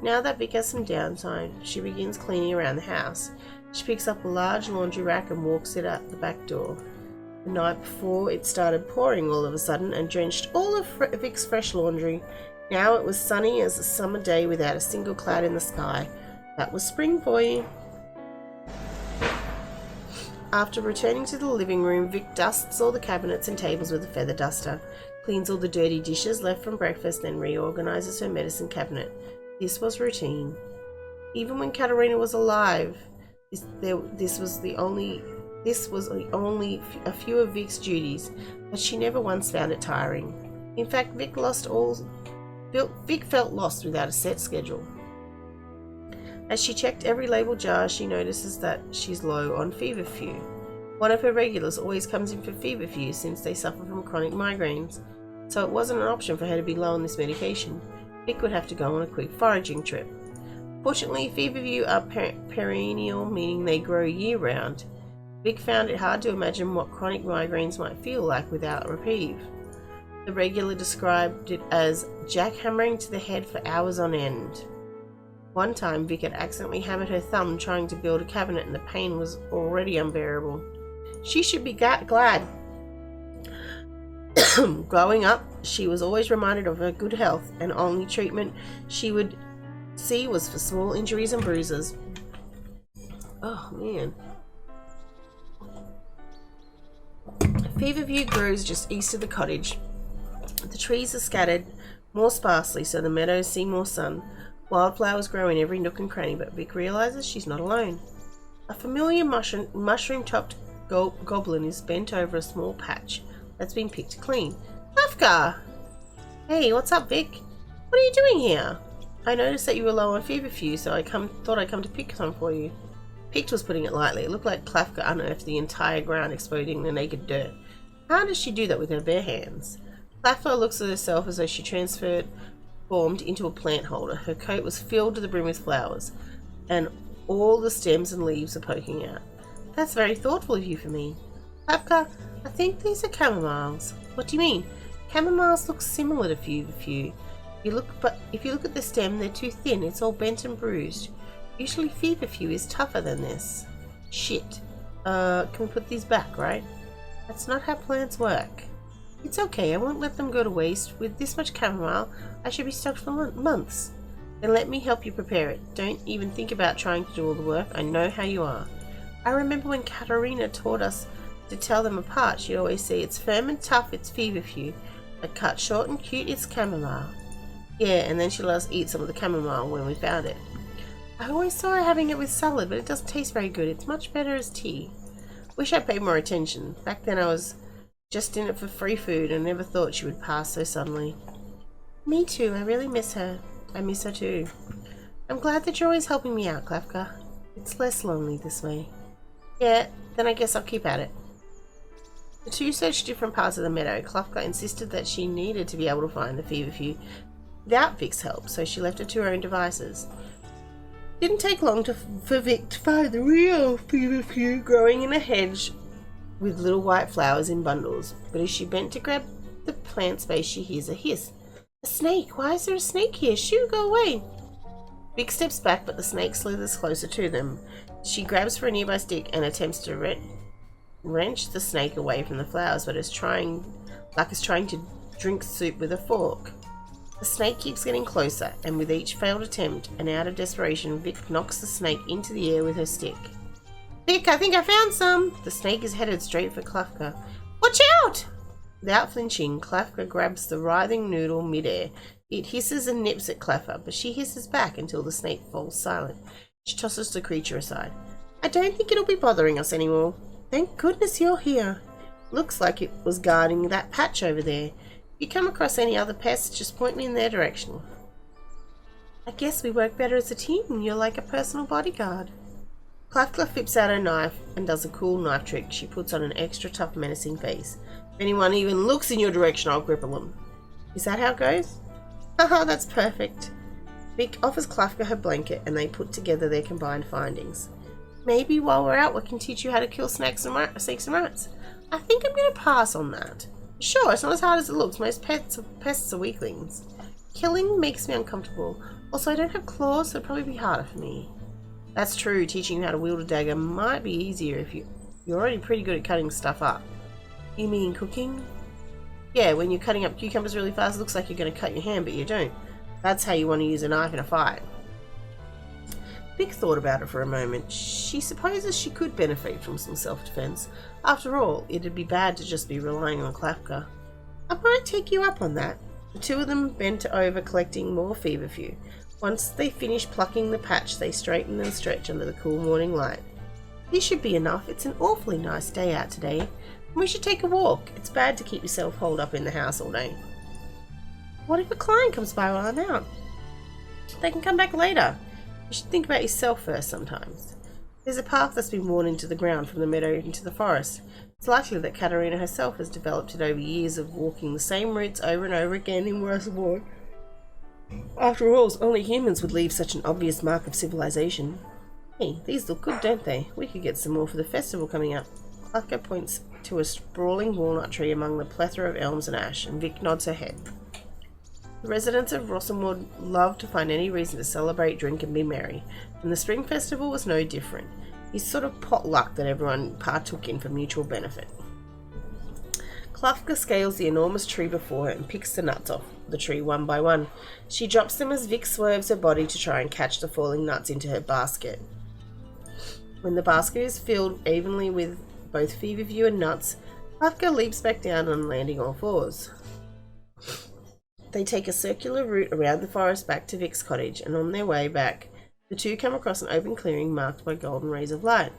Now that Vic has some downtime, she begins cleaning around the house. She picks up a large laundry rack and walks it out the back door. The night before, it started pouring all of a sudden and drenched all of Vic's fresh laundry. Now it was sunny as a summer day without a single cloud in the sky. That was spring for you. After returning to the living room, Vic dusts all the cabinets and tables with a feather duster, cleans all the dirty dishes left from breakfast, then reorganizes her medicine cabinet. This was routine. Even when 𝗘𝗨𝗧𝗧𝗓 was alive, this was only a few of Vic's duties, but she never once found it tiring. In fact, Vic felt lost without a set schedule. As she checked every label jar, she notices that she's low on feverfew. One of her regulars always comes in for feverfew since they suffer from chronic migraines, so it wasn't an option for her to be low on this medication. Vic would have to go on a quick foraging trip. Fortunately, feverfew are perennial, meaning they grow year-round. Vic found it hard to imagine what chronic migraines might feel like without reprieve. The regular described it as jackhammering to the head for hours on end. One time, Vic had accidentally hammered her thumb trying to build a cabinet and the pain was already unbearable. She should be glad. Growing up, she was always reminded of her good health, and only treatment she would see was for small injuries and bruises. Oh man. Feverfew grows just east of the cottage. The trees are scattered more sparsely so the meadows see more sun. Wildflowers grow in every nook and cranny, but Vic realizes she's not alone. A familiar mushroom-topped goblin is bent over a small patch that's been picked clean. 𝗘𝗏𝗄𝗧! Hey, what's up, Vic? What are you doing here? I noticed that you were low on feverfew, so I thought I'd come to pick some for you. Picked was putting it lightly. It looked like 𝗘𝗏𝗄𝗧 unearthed the entire ground, exposing the naked dirt. How does she do that with her bare hands? 𝗘𝗏𝗄𝗧 looks at herself as though she transformed into a plant holder. Her coat was filled to the brim with flowers, and all the stems and leaves are poking out. That's very thoughtful of you for me. 𝗘𝗏𝗄𝗧, I think these are chamomiles. What do you mean? Chamomiles look similar to feverfew. If you look at the stem, they're too thin. It's all bent and bruised. Usually feverfew is tougher than this. Shit. Can we put these back, right? That's not how plants work. It's okay, I won't let them go to waste. With this much chamomile, I should be stocked for months. Then let me help you prepare it. Don't even think about trying to do all the work. I know how you are. I remember when 𝗘𝗨𝗧𝗧𝗓 taught us to tell them apart, she'd always say, it's firm and tough, it's feverfew. But cut short and cute, it's chamomile. Yeah, and then she let us eat some of the chamomile when we found it. I always saw her having it with salad, but it doesn't taste very good. It's much better as tea. Wish I paid more attention. Back then I was just in it for free food and never thought she would pass so suddenly. Me too, I really miss her. I miss her too. I'm glad that you're always helping me out, 𝗘𝗏𝗄𝗧𝗓. It's less lonely this way. Yeah, then I guess I'll keep at it. The two searched different parts of the meadow. 𝗘𝗏𝗄𝗧𝗓 insisted that she needed to be able to find the feverfew without Vic's help, so she left it to her own devices. Didn't take long for Vic to find the real feverfew growing in a hedge with little white flowers in bundles, but as she bent to grab the plant space, she hears a hiss. A snake! Why is there a snake here? Shoo, go away! Vic steps back, but the snake slithers closer to them. She grabs for a nearby stick and attempts to wrench the snake away from the flowers, but is trying to drink soup with a fork. The snake keeps getting closer, and with each failed attempt, and out of desperation, Vic knocks the snake into the air with her stick. Vic, I think I found some! The snake is headed straight for 𝗘𝗏𝗄𝗧𝗓. Watch out! Without flinching, 𝗘𝗏𝗄𝗧𝗓 grabs the writhing noodle mid-air. It hisses and nips at 𝗘𝗏𝗄𝗧𝗓, but she hisses back until the snake falls silent. She tosses the creature aside. I don't think it'll be bothering us anymore. Thank goodness you're here. Looks like it was guarding that patch over there. If you come across any other pests, just point me in their direction. I guess we work better as a team. You're like a personal bodyguard. 𝗘𝗏𝗄𝗧𝗓 flips out her knife and does a cool knife trick. She puts on an extra tough, menacing face. If anyone even looks in your direction, I'll cripple them. Is that how it goes? Haha, that's perfect. Vic offers 𝗘𝗏𝗄𝗧𝗓 her blanket and they put together their combined findings. Maybe while we're out we can teach you how to kill snakes and rats. I think I'm going to pass on that. Sure, it's not as hard as it looks. Most pests are weaklings. Killing makes me uncomfortable. Also, I don't have claws, so it'd probably be harder for me. That's true, teaching you how to wield a dagger might be easier if you're already pretty good at cutting stuff up. You mean cooking? Yeah, when you're cutting up cucumbers really fast, it looks like you're going to cut your hand, but you don't. That's how you want to use a knife in a fight. Vic thought about it for a moment. She supposes she could benefit from some self-defense. After all, it'd be bad to just be relying on 𝗘𝗏𝗏. I might take you up on that. The two of them bent over collecting more feverfew. Once they finished plucking the patch, they straightened and stretched under the cool morning light. This should be enough. It's an awfully nice day out today. We should take a walk. It's bad to keep yourself holed up in the house all day. What if a client comes by while I'm out? They can come back later. You should think about yourself first sometimes. There's a path that's been worn into the ground from the meadow into the forest. It's likely that 𝗘𝗏𝗧𝗏 herself has developed it over years of walking the same routes over and over again in Westward. After all, only humans would leave such an obvious mark of civilization. Hey, these look good, don't they? We could get some more for the festival coming up. 𝗘𝗏𝗏 points to a sprawling walnut tree among the plethora of elms and ash, and Vic nods her head. The residents of Rossomwood loved to find any reason to celebrate, drink and be merry, and the spring festival was no different. It's sort of potluck that everyone partook in for mutual benefit. 𝗘𝗏𝗏 scales the enormous tree before her and picks the nuts off the tree one by one. She drops them as Vic swerves her body to try and catch the falling nuts into her basket. When the basket is filled evenly with both feverfew and nuts, 𝗘𝗏𝗏 leaps back down on landing all fours. They take a circular route around the forest back to Vic's cottage, and on their way back, the two come across an open clearing marked by golden rays of light.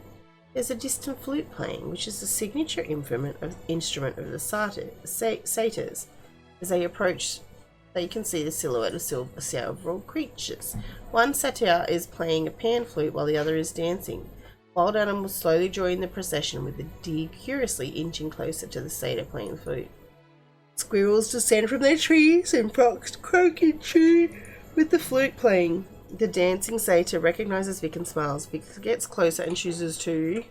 There's a distant flute playing, which is the signature instrument of the 𝗘𝗏𝗧𝗏. As they approach, they can see the silhouette of several creatures. One satyr is playing a pan flute while the other is dancing. Wild animals slowly join the procession, with the deer curiously inching closer to the satyr playing the flute. Squirrels descend from their trees and frogs croak in tune with the flute playing. The dancing satyr recognizes Vic and smiles. Vic gets closer and chooses to...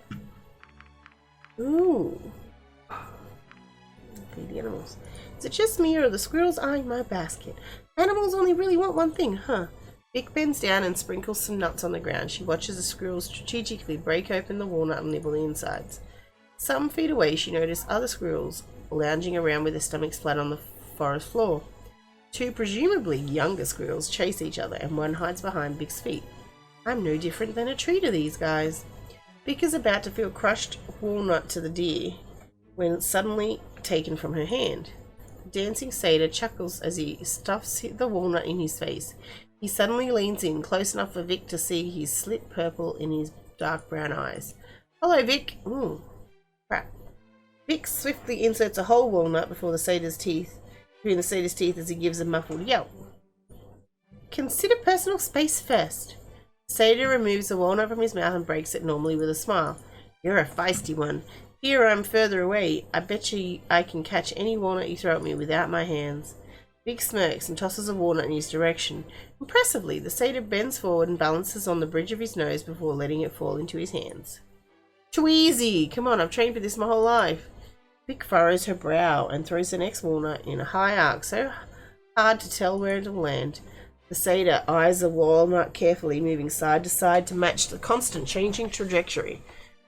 Ooh. Feed the animals. Is it just me or are the squirrels eyeing my basket? Animals only really want one thing, huh? Vic bends down and sprinkles some nuts on the ground. She watches the squirrels strategically break open the walnut and nibble the insides. Some feet away, she noticed other squirrels lounging around with their stomachs flat on the forest floor. Two presumably younger squirrels chase each other, and one hides behind Vic's feet. I'm no different than a tree to these guys. Vic is about to feel crushed walnut to the deer when it's suddenly taken from her hand. The dancing satyr chuckles as he stuffs the walnut in his face. He suddenly leans in close enough for Vic to see his slit purple in his dark brown eyes. Hello, Vic. Ooh, crap. Vic swiftly inserts a whole walnut between the satyr's teeth as he gives a muffled yelp. Consider personal space first. Satyr removes the walnut from his mouth and breaks it normally with a smile. You're a feisty one. Here I'm further away. I bet you I can catch any walnut you throw at me without my hands. Vic smirks and tosses a walnut in his direction. Impressively, the satyr bends forward and balances on the bridge of his nose before letting it fall into his hands. Too easy! Come on, I've trained for this my whole life. Vic furrows her brow and throws the next walnut in a high arc so hard to tell where it will land. The satyr eyes the walnut carefully, moving side to side to match the constant changing trajectory,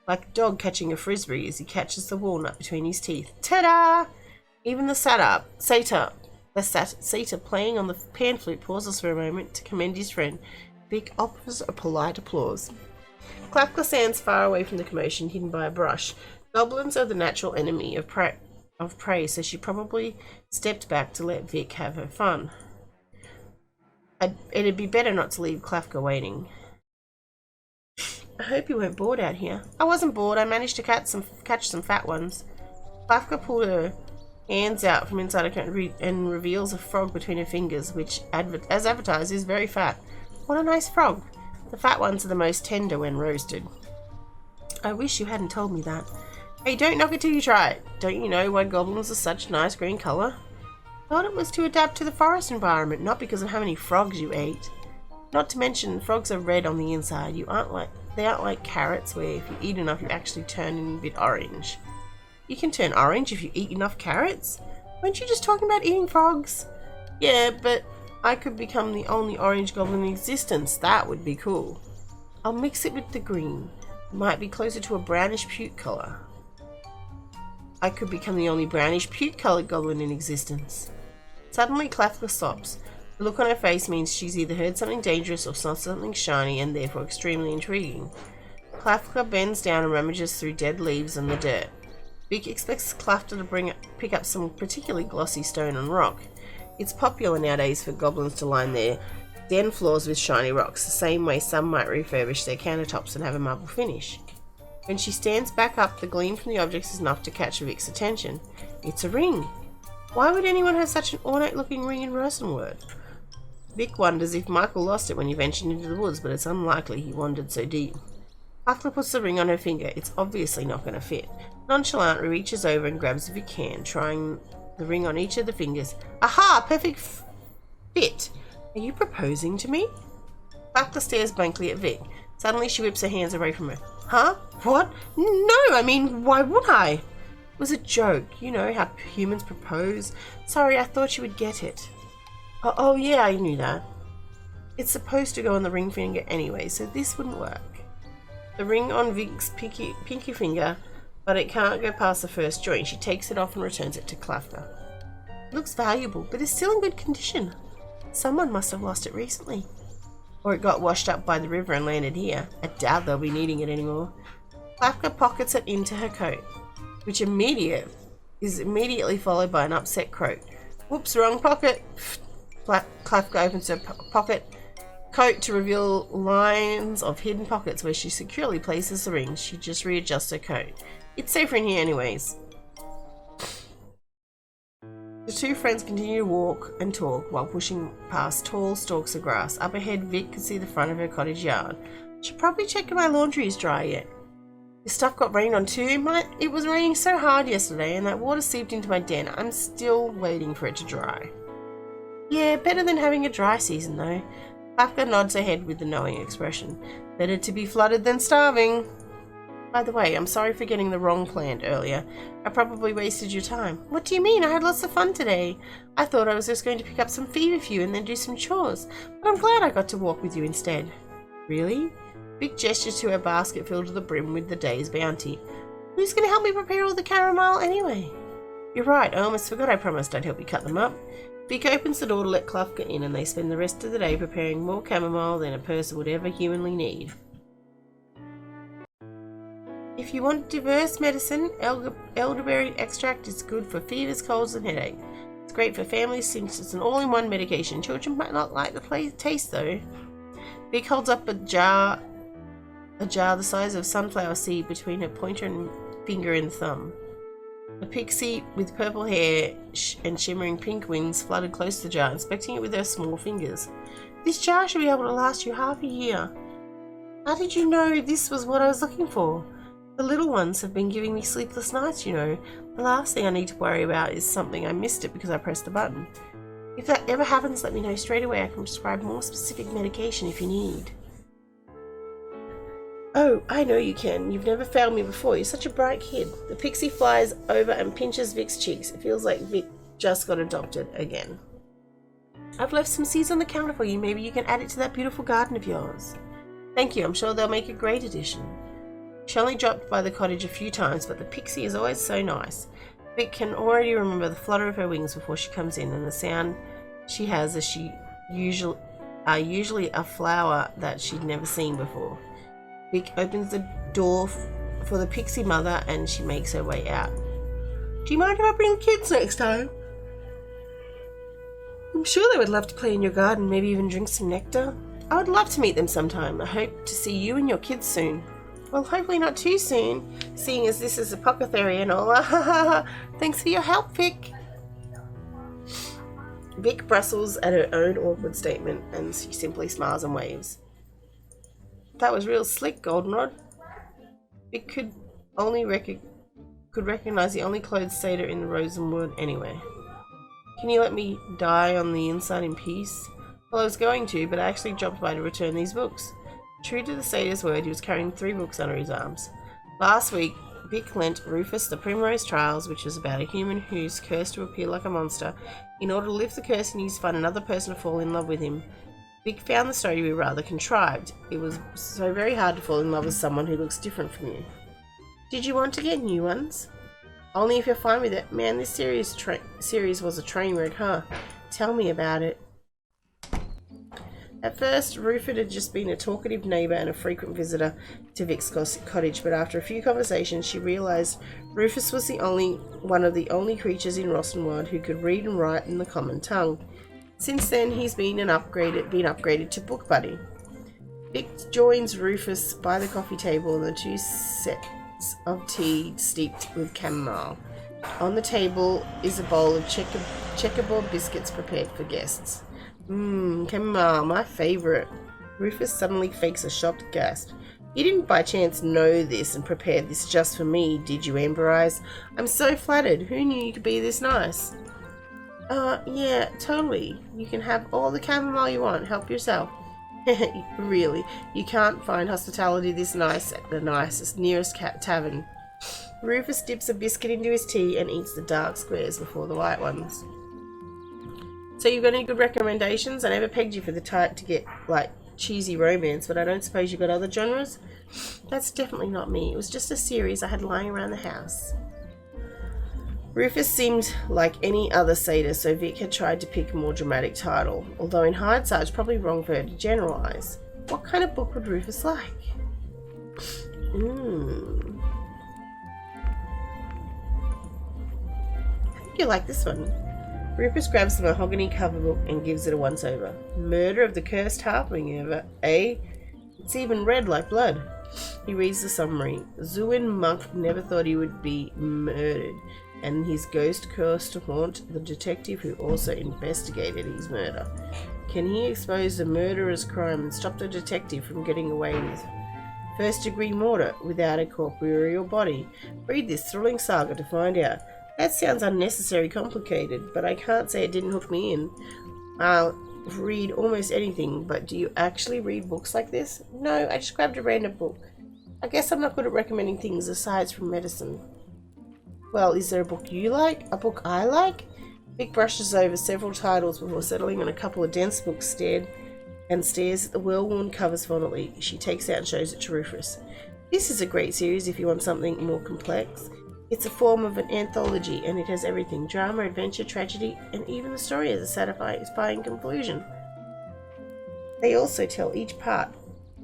like a dog catching a frisbee as he catches the walnut between his teeth. Ta-da! Even the satyr playing on the pan flute pauses for a moment to commend his friend. Vic offers a polite applause. 𝗘𝗏𝗏 stands far away from the commotion, hidden by a brush. Goblins are the natural enemy of prey, so she probably stepped back to let Vic have her fun. It'd be better not to leave 𝗘𝗏𝗏 waiting. I hope you weren't bored out here. I wasn't bored. I managed to catch some fat ones. 𝗘𝗏𝗏 pulled her hands out from inside her coat and reveals a frog between her fingers, which, as advertised, is very fat. What a nice frog. The fat ones are the most tender when roasted. I wish you hadn't told me that. Hey, don't knock it till you try it. Don't you know why goblins are such a nice green colour? Thought it was to adapt to the forest environment, not because of how many frogs you ate. Not to mention, frogs are red on the inside. They aren't like carrots, where if you eat enough, you actually turn a bit orange. You can turn orange if you eat enough carrots? Weren't you just talking about eating frogs? Yeah, but I could become the only orange goblin in existence. That would be cool. I'll mix it with the green. It might be closer to a brownish puke colour. I could become the only brownish puke coloured goblin in existence. Suddenly 𝗘𝗏𝗧𝗏 stops. The look on her face means she's either heard something dangerous or saw something shiny and therefore extremely intriguing. 𝗘𝗏𝗏 bends down and rummages through dead leaves and the dirt. Vic expects 𝗘𝗏𝗏 to pick up some particularly glossy stone and rock. It's popular nowadays for goblins to line their den floors with shiny rocks, the same way some might refurbish their countertops and have a marble finish. When she stands back up, the gleam from the objects is enough to catch Vic's attention. It's a ring. Why would anyone have such an ornate-looking ring in Rosenwood? Vic wonders if Michael lost it when he ventured into the woods, but it's unlikely he wandered so deep. 𝗘𝗏𝗏 puts the ring on her finger. It's obviously not going to fit. Nonchalantly reaches over and grabs Vic's hand, trying the ring on each of the fingers. Aha! Perfect fit! Are you proposing to me? 𝗘𝗏𝗏 stares blankly at Vic. Suddenly she whips her hands away from her. Huh? What? No, I mean, why would I? It was a joke. You know how humans propose. Sorry, I thought you would get it. Oh yeah, I knew that. It's supposed to go on the ring finger anyway, so this wouldn't work. The ring on Vic's pinky finger, but it can't go past the first joint. She takes it off and returns it to 𝗘𝗏𝗏. It looks valuable, but it's still in good condition. Someone must have lost it recently. Or it got washed up by the river and landed here. I doubt they'll be needing it anymore. 𝗘𝗏𝗏 pockets it into her coat, which is immediately followed by an upset croak. Whoops, wrong pocket. 𝗘𝗏𝗏 opens her coat to reveal lines of hidden pockets where she securely places the ring. She just readjusts her coat. It's safer in here anyways. The two friends continue to walk and talk while pushing past tall stalks of grass. Up ahead, Vic can see the front of her cottage yard. Should probably check if my laundry is dry yet. This stuff got rained on too. It was raining so hard yesterday and that water seeped into my den. I'm still waiting for it to dry. Yeah, better than having a dry season though. 𝗘𝗏𝗏 nods her head with a knowing expression. Better to be flooded than starving. By the way, I'm sorry for getting the wrong plant earlier. I probably wasted your time. What do you mean? I had lots of fun today. I thought I was just going to pick up some feverfew and then do some chores, but I'm glad I got to walk with you instead. Really? Vic gestures to her basket filled to the brim with the day's bounty. Who's going to help me prepare all the caramel anyway? You're right, I almost forgot I promised I'd help you cut them up. Vic opens the door to let 𝗘𝗏𝗏 in and they spend the rest of the day preparing more chamomile than a person would ever humanly need. If you want diverse medicine, elderberry extract is good for fevers, colds and headache. It's great for families since it's an all-in-one medication. Children might not like the taste though. Vic holds up a jar the size of sunflower seed between her pointer and finger and thumb. A pixie with purple hair and shimmering pink wings fluttered close to the jar, inspecting it with her small fingers. This jar should be able to last you half a year. How did you know this was what I was looking for? The little ones have been giving me sleepless nights, you know. The last thing I need to worry about is something I missed it because I pressed a button. If that ever happens, let me know straight away. I can prescribe more specific medication if you need. Oh, I know you can. You've never failed me before. You're such a bright kid. The pixie flies over and pinches Vic's cheeks. It feels like Vic just got adopted again. I've left some seeds on the counter for you. Maybe you can add it to that beautiful garden of yours. Thank you. I'm sure they'll make a great addition. She only dropped by the cottage a few times, but the pixie is always so nice. Vic can already remember the flutter of her wings before she comes in and the sound she has as she usually a flower that she'd never seen before. Vic opens the door for the pixie mother and she makes her way out. Do you mind if I bring the kids next time? I'm sure they would love to play in your garden, maybe even drink some nectar. I would love to meet them sometime. I hope to see you and your kids soon. Well, hopefully not too soon, seeing as this is apothecary and all. Thanks for your help, Vic. Vic bristles at her own awkward statement and she simply smiles and waves. That was real slick, Goldenrod. Vic could recognize the only clothed satyr in the Rosenwood anyway. Can you let me die on the inside in peace? Well, I was going to, but I actually dropped by to return these books. True to the satyr's word, he was carrying 3 books under his arms. Last week, Vic lent Rufus the Primrose Trials, which was about a human who's cursed to appear like a monster. In order to lift the curse, he needs to find another person to fall in love with him. Vic found the story to be rather contrived. It was so very hard to fall in love with someone who looks different from you. Did you want to get new ones? Only if you're fine with it. Man, this series was a train wreck, huh? Tell me about it. At first, Rufus had just been a talkative neighbour and a frequent visitor to Vic's cottage, but after a few conversations she realised Rufus was one of the only creatures in Rossenwald who could read and write in the common tongue. Since then, he's been upgraded to book buddy. Vic joins Rufus by the coffee table and the two sets of tea steeped with chamomile. On the table is a bowl of checkerboard biscuits prepared for guests. Chamomile, my favourite. Rufus suddenly fakes a shocked gasp. You didn't by chance know this and prepared this just for me, did you, Amber Eyes? I'm so flattered. Who knew you could be this nice? Yeah, totally. You can have all the chamomile you want. Help yourself. Really, you can't find hospitality this nice at the nearest tavern. Rufus dips a biscuit into his tea and eats the dark squares before the light ones. So you've got any good recommendations? I never pegged you for the type to get, like, cheesy romance, but I don't suppose you've got other genres? That's definitely not me. It was just a series I had lying around the house. Rufus seemed like any other satyr, so Vic had tried to pick a more dramatic title, although in hindsight it's probably wrong for her to generalise. What kind of book would Rufus like? I think you like this one. Rufus grabs the mahogany cover book and gives it a once-over. Murder of the cursed 𝗘𝗤𝗡𝗘𝗘, eh? It's even red like blood. He reads the summary. Zuin Monk never thought he would be murdered, and his ghost cursed to haunt the detective who also investigated his murder. Can he expose the murderer's crime and stop the detective from getting away with first-degree murder without a corporeal body? Read this thrilling saga to find out. That sounds unnecessarily complicated, but I can't say it didn't hook me in. I'll read almost anything, but do you actually read books like this? No, I just grabbed a random book. I guess I'm not good at recommending things aside from medicine. Well, is there a book you like? A book I like? Vic brushes over several titles before settling on a couple of dense books, stares at the well-worn covers fondly. She takes out and shows it to Rufus. This is a great series if you want something more complex. It's a form of an anthology, and it has everything: drama, adventure, tragedy, and even the story has a satisfying conclusion. They also tell each part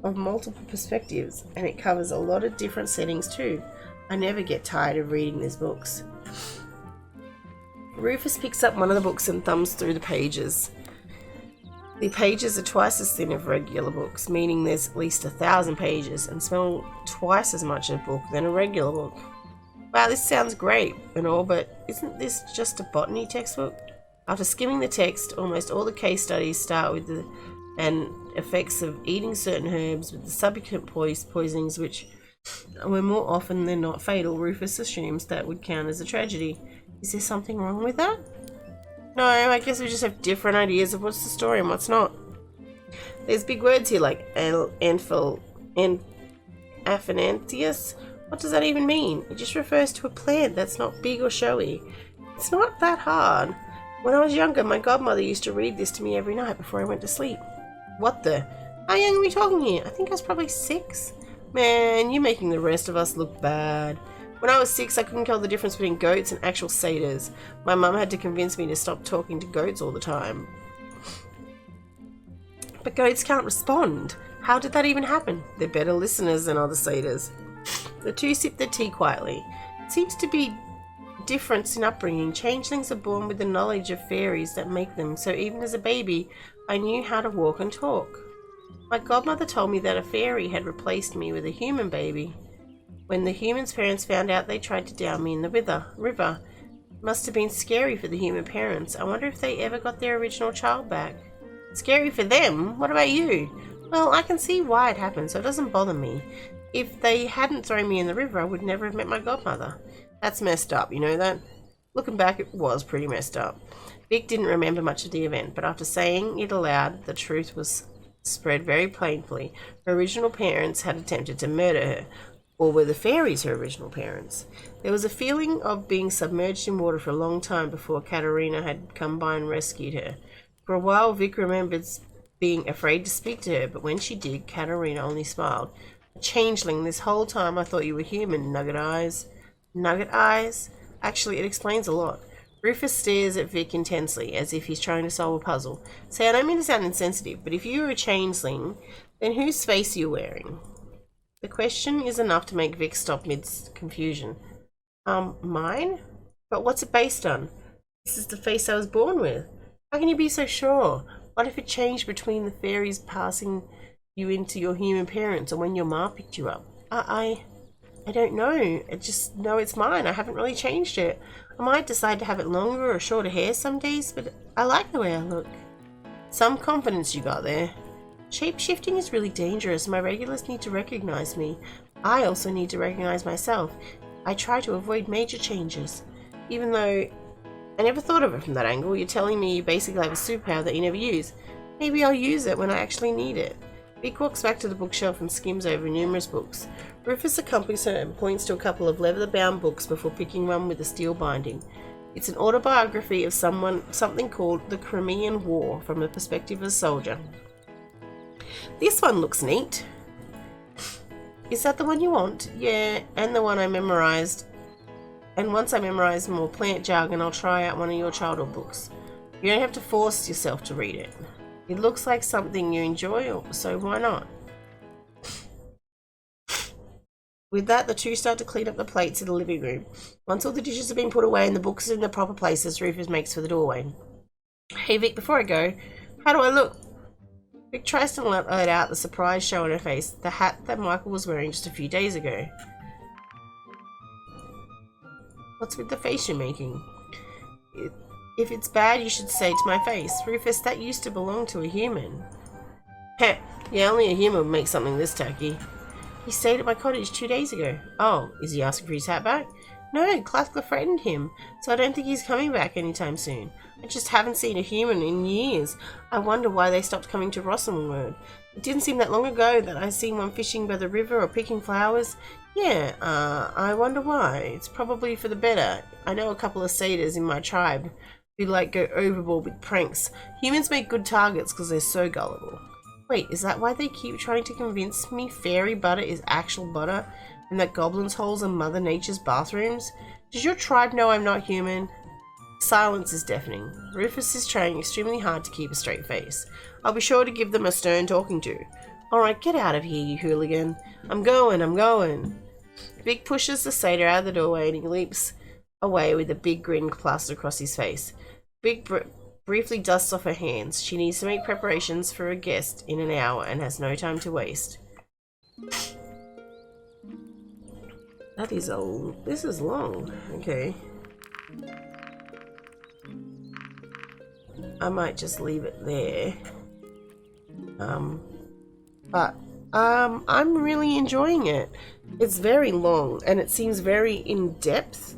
of multiple perspectives, and it covers a lot of different settings too. I never get tired of reading these books. Rufus picks up one of the books and thumbs through the pages. The pages are twice as thin as regular books, meaning there's at least 1,000 pages, and smell twice as much a book than a regular book. Wow, this sounds great and all, but isn't this just a botany textbook? After skimming the text, almost all the case studies start with the effects of eating certain herbs with the subsequent poisonings, which were more often than not fatal. Rufus assumes that would count as a tragedy. Is there something wrong with that? No, I guess we just have different ideas of what's the story and what's not. There's big words here like Aphanantius. What does that even mean? It just refers to a plant that's not big or showy. It's not that hard. When I was younger, my godmother used to read this to me every night before I went to sleep. What the? How young are we talking here? I think I was probably 6. Man, you're making the rest of us look bad. When I was 6, I couldn't tell the difference between goats and actual satyrs. My mum had to convince me to stop talking to goats all the time. But goats can't respond. How did that even happen? They're better listeners than other satyrs. The two sip their tea quietly. It seems to be difference in upbringing. Changelings are born with the knowledge of fairies that make them, so even as a baby, I knew how to walk and talk. My godmother told me that a fairy had replaced me with a human baby. When the human's parents found out, they tried to drown me in the river. It must have been scary for the human parents. I wonder if they ever got their original child back. Scary for them? What about you? Well, I can see why it happened, so it doesn't bother me. If they hadn't thrown me in the river, I would never have met my godmother. That's messed up, you know that? Looking back, it was pretty messed up. Vic didn't remember much of the event, but after saying it aloud, the truth was spread very plainly. Her original parents had attempted to murder her. Or were the fairies her original parents? There was a feeling of being submerged in water for a long time before Katerina had come by and rescued her. For a while, Vic remembered being afraid to speak to her, but when she did, Katarina only smiled. A changeling, this whole time I thought you were human, Nugget Eyes. Nugget Eyes? Actually, it explains a lot. Rufus stares at Vic intensely, as if he's trying to solve a puzzle. Say, I don't mean to sound insensitive, but if you were a changeling, then whose face are you wearing? The question is enough to make Vic stop mid-confusion. Mine? But what's it based on? This is the face I was born with. How can you be so sure? What if it changed between the fairies passing you into your human parents or when your ma picked you up? I don't know. I just know it's mine. I haven't really changed it. I might decide to have it longer or shorter hair some days, but I like the way I look. Some confidence you got there. Shape-shifting is really dangerous. My regulars need to recognize me. I also need to recognize myself. I try to avoid major changes. Even though I never thought of it from that angle, you're telling me you basically have a superpower that you never use. Maybe I'll use it when I actually need it. Vic walks back to the bookshelf and skims over numerous books. Rufus accompanies her and points to a couple of leather-bound books before picking one with a steel binding. It's an autobiography of something called the Crimean War from the perspective of a soldier. This one looks neat. Is that the one you want? Yeah, and the one I memorized. And once I memorize more plant jargon, I'll try out one of your childhood books. You don't have to force yourself to read it. It looks like something you enjoy, so why not? With that, the two start to clean up the plates in the living room. Once all the dishes have been put away and the books are in their proper places, Rufus makes for the doorway. Hey Vic, before I go, how do I look? Vic tries to let out the surprise show on her face, the hat that Michael was wearing just a few days ago. What's with the face you're making? If it's bad, you should say to my face. Rufus, that used to belong to a human. Heh, yeah, only a human would make something this tacky. He stayed at my cottage 2 days ago. Oh, is he asking for his hat back? No, Clathcla threatened him, so I don't think he's coming back anytime soon. I just haven't seen a human in years. I wonder why they stopped coming to Rossomwood. It didn't seem that long ago that I seen one fishing by the river or picking flowers. Yeah, I wonder why. It's probably for the better. I know a couple of satyrs in my tribe who go overboard with pranks. Humans make good targets because they're so gullible. Wait, is that why they keep trying to convince me fairy butter is actual butter and that goblins' holes are Mother Nature's bathrooms? Does your tribe know I'm not human? Silence is deafening. Rufus is trying extremely hard to keep a straight face. I'll be sure to give them a stern talking to. Alright, get out of here, you hooligan. I'm going. Vic pushes the satyr out of the doorway and he leaps away with a big grin plastered across his face. Vic briefly dusts off her hands. She needs to make preparations for a guest in an hour and has no time to waste. This is long. Okay. I might just leave it there. I'm really enjoying it. It's very long and it seems very in-depth.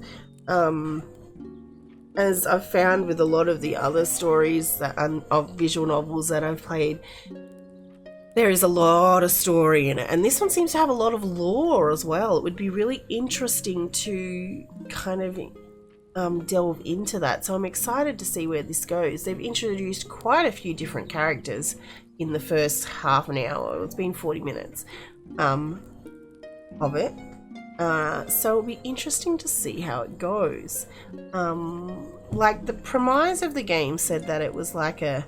As I've found with a lot of the other stories of visual novels that I've played, there is a lot of story in it, and this one seems to have a lot of lore as well. It would be really interesting to kind of delve into that, so I'm excited to see where this goes. They've introduced quite a few different characters in the first half an hour. It's been 40 minutes of it. So it'll be interesting to see how it goes. Like the premise of the game said that it was like a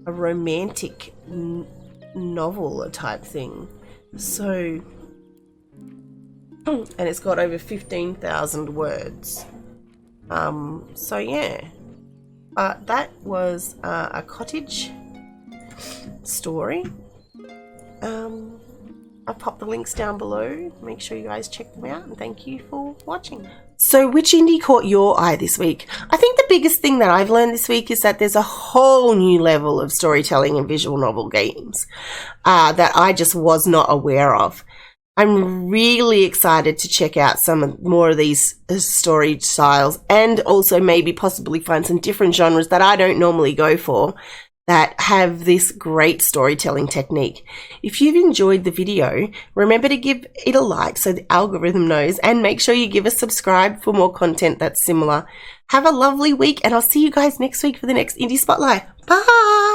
romantic novel type thing. So, and it's got over 15,000 words. So yeah, that was a Cottage story. I've popped the links down below. Make sure you guys check them out, and thank you for watching. So which indie caught your eye this week? I think the biggest thing that I've learned this week is that there's a whole new level of storytelling in visual novel games that I just was not aware of. I'm really excited to check out more of these story styles, and also maybe possibly find some different genres that I don't normally go for that have this great storytelling technique. If you've enjoyed the video, remember to give it a like so the algorithm knows, and make sure you give us a subscribe for more content that's similar. Have a lovely week, and I'll see you guys next week for the next Indie Spotlight. Bye!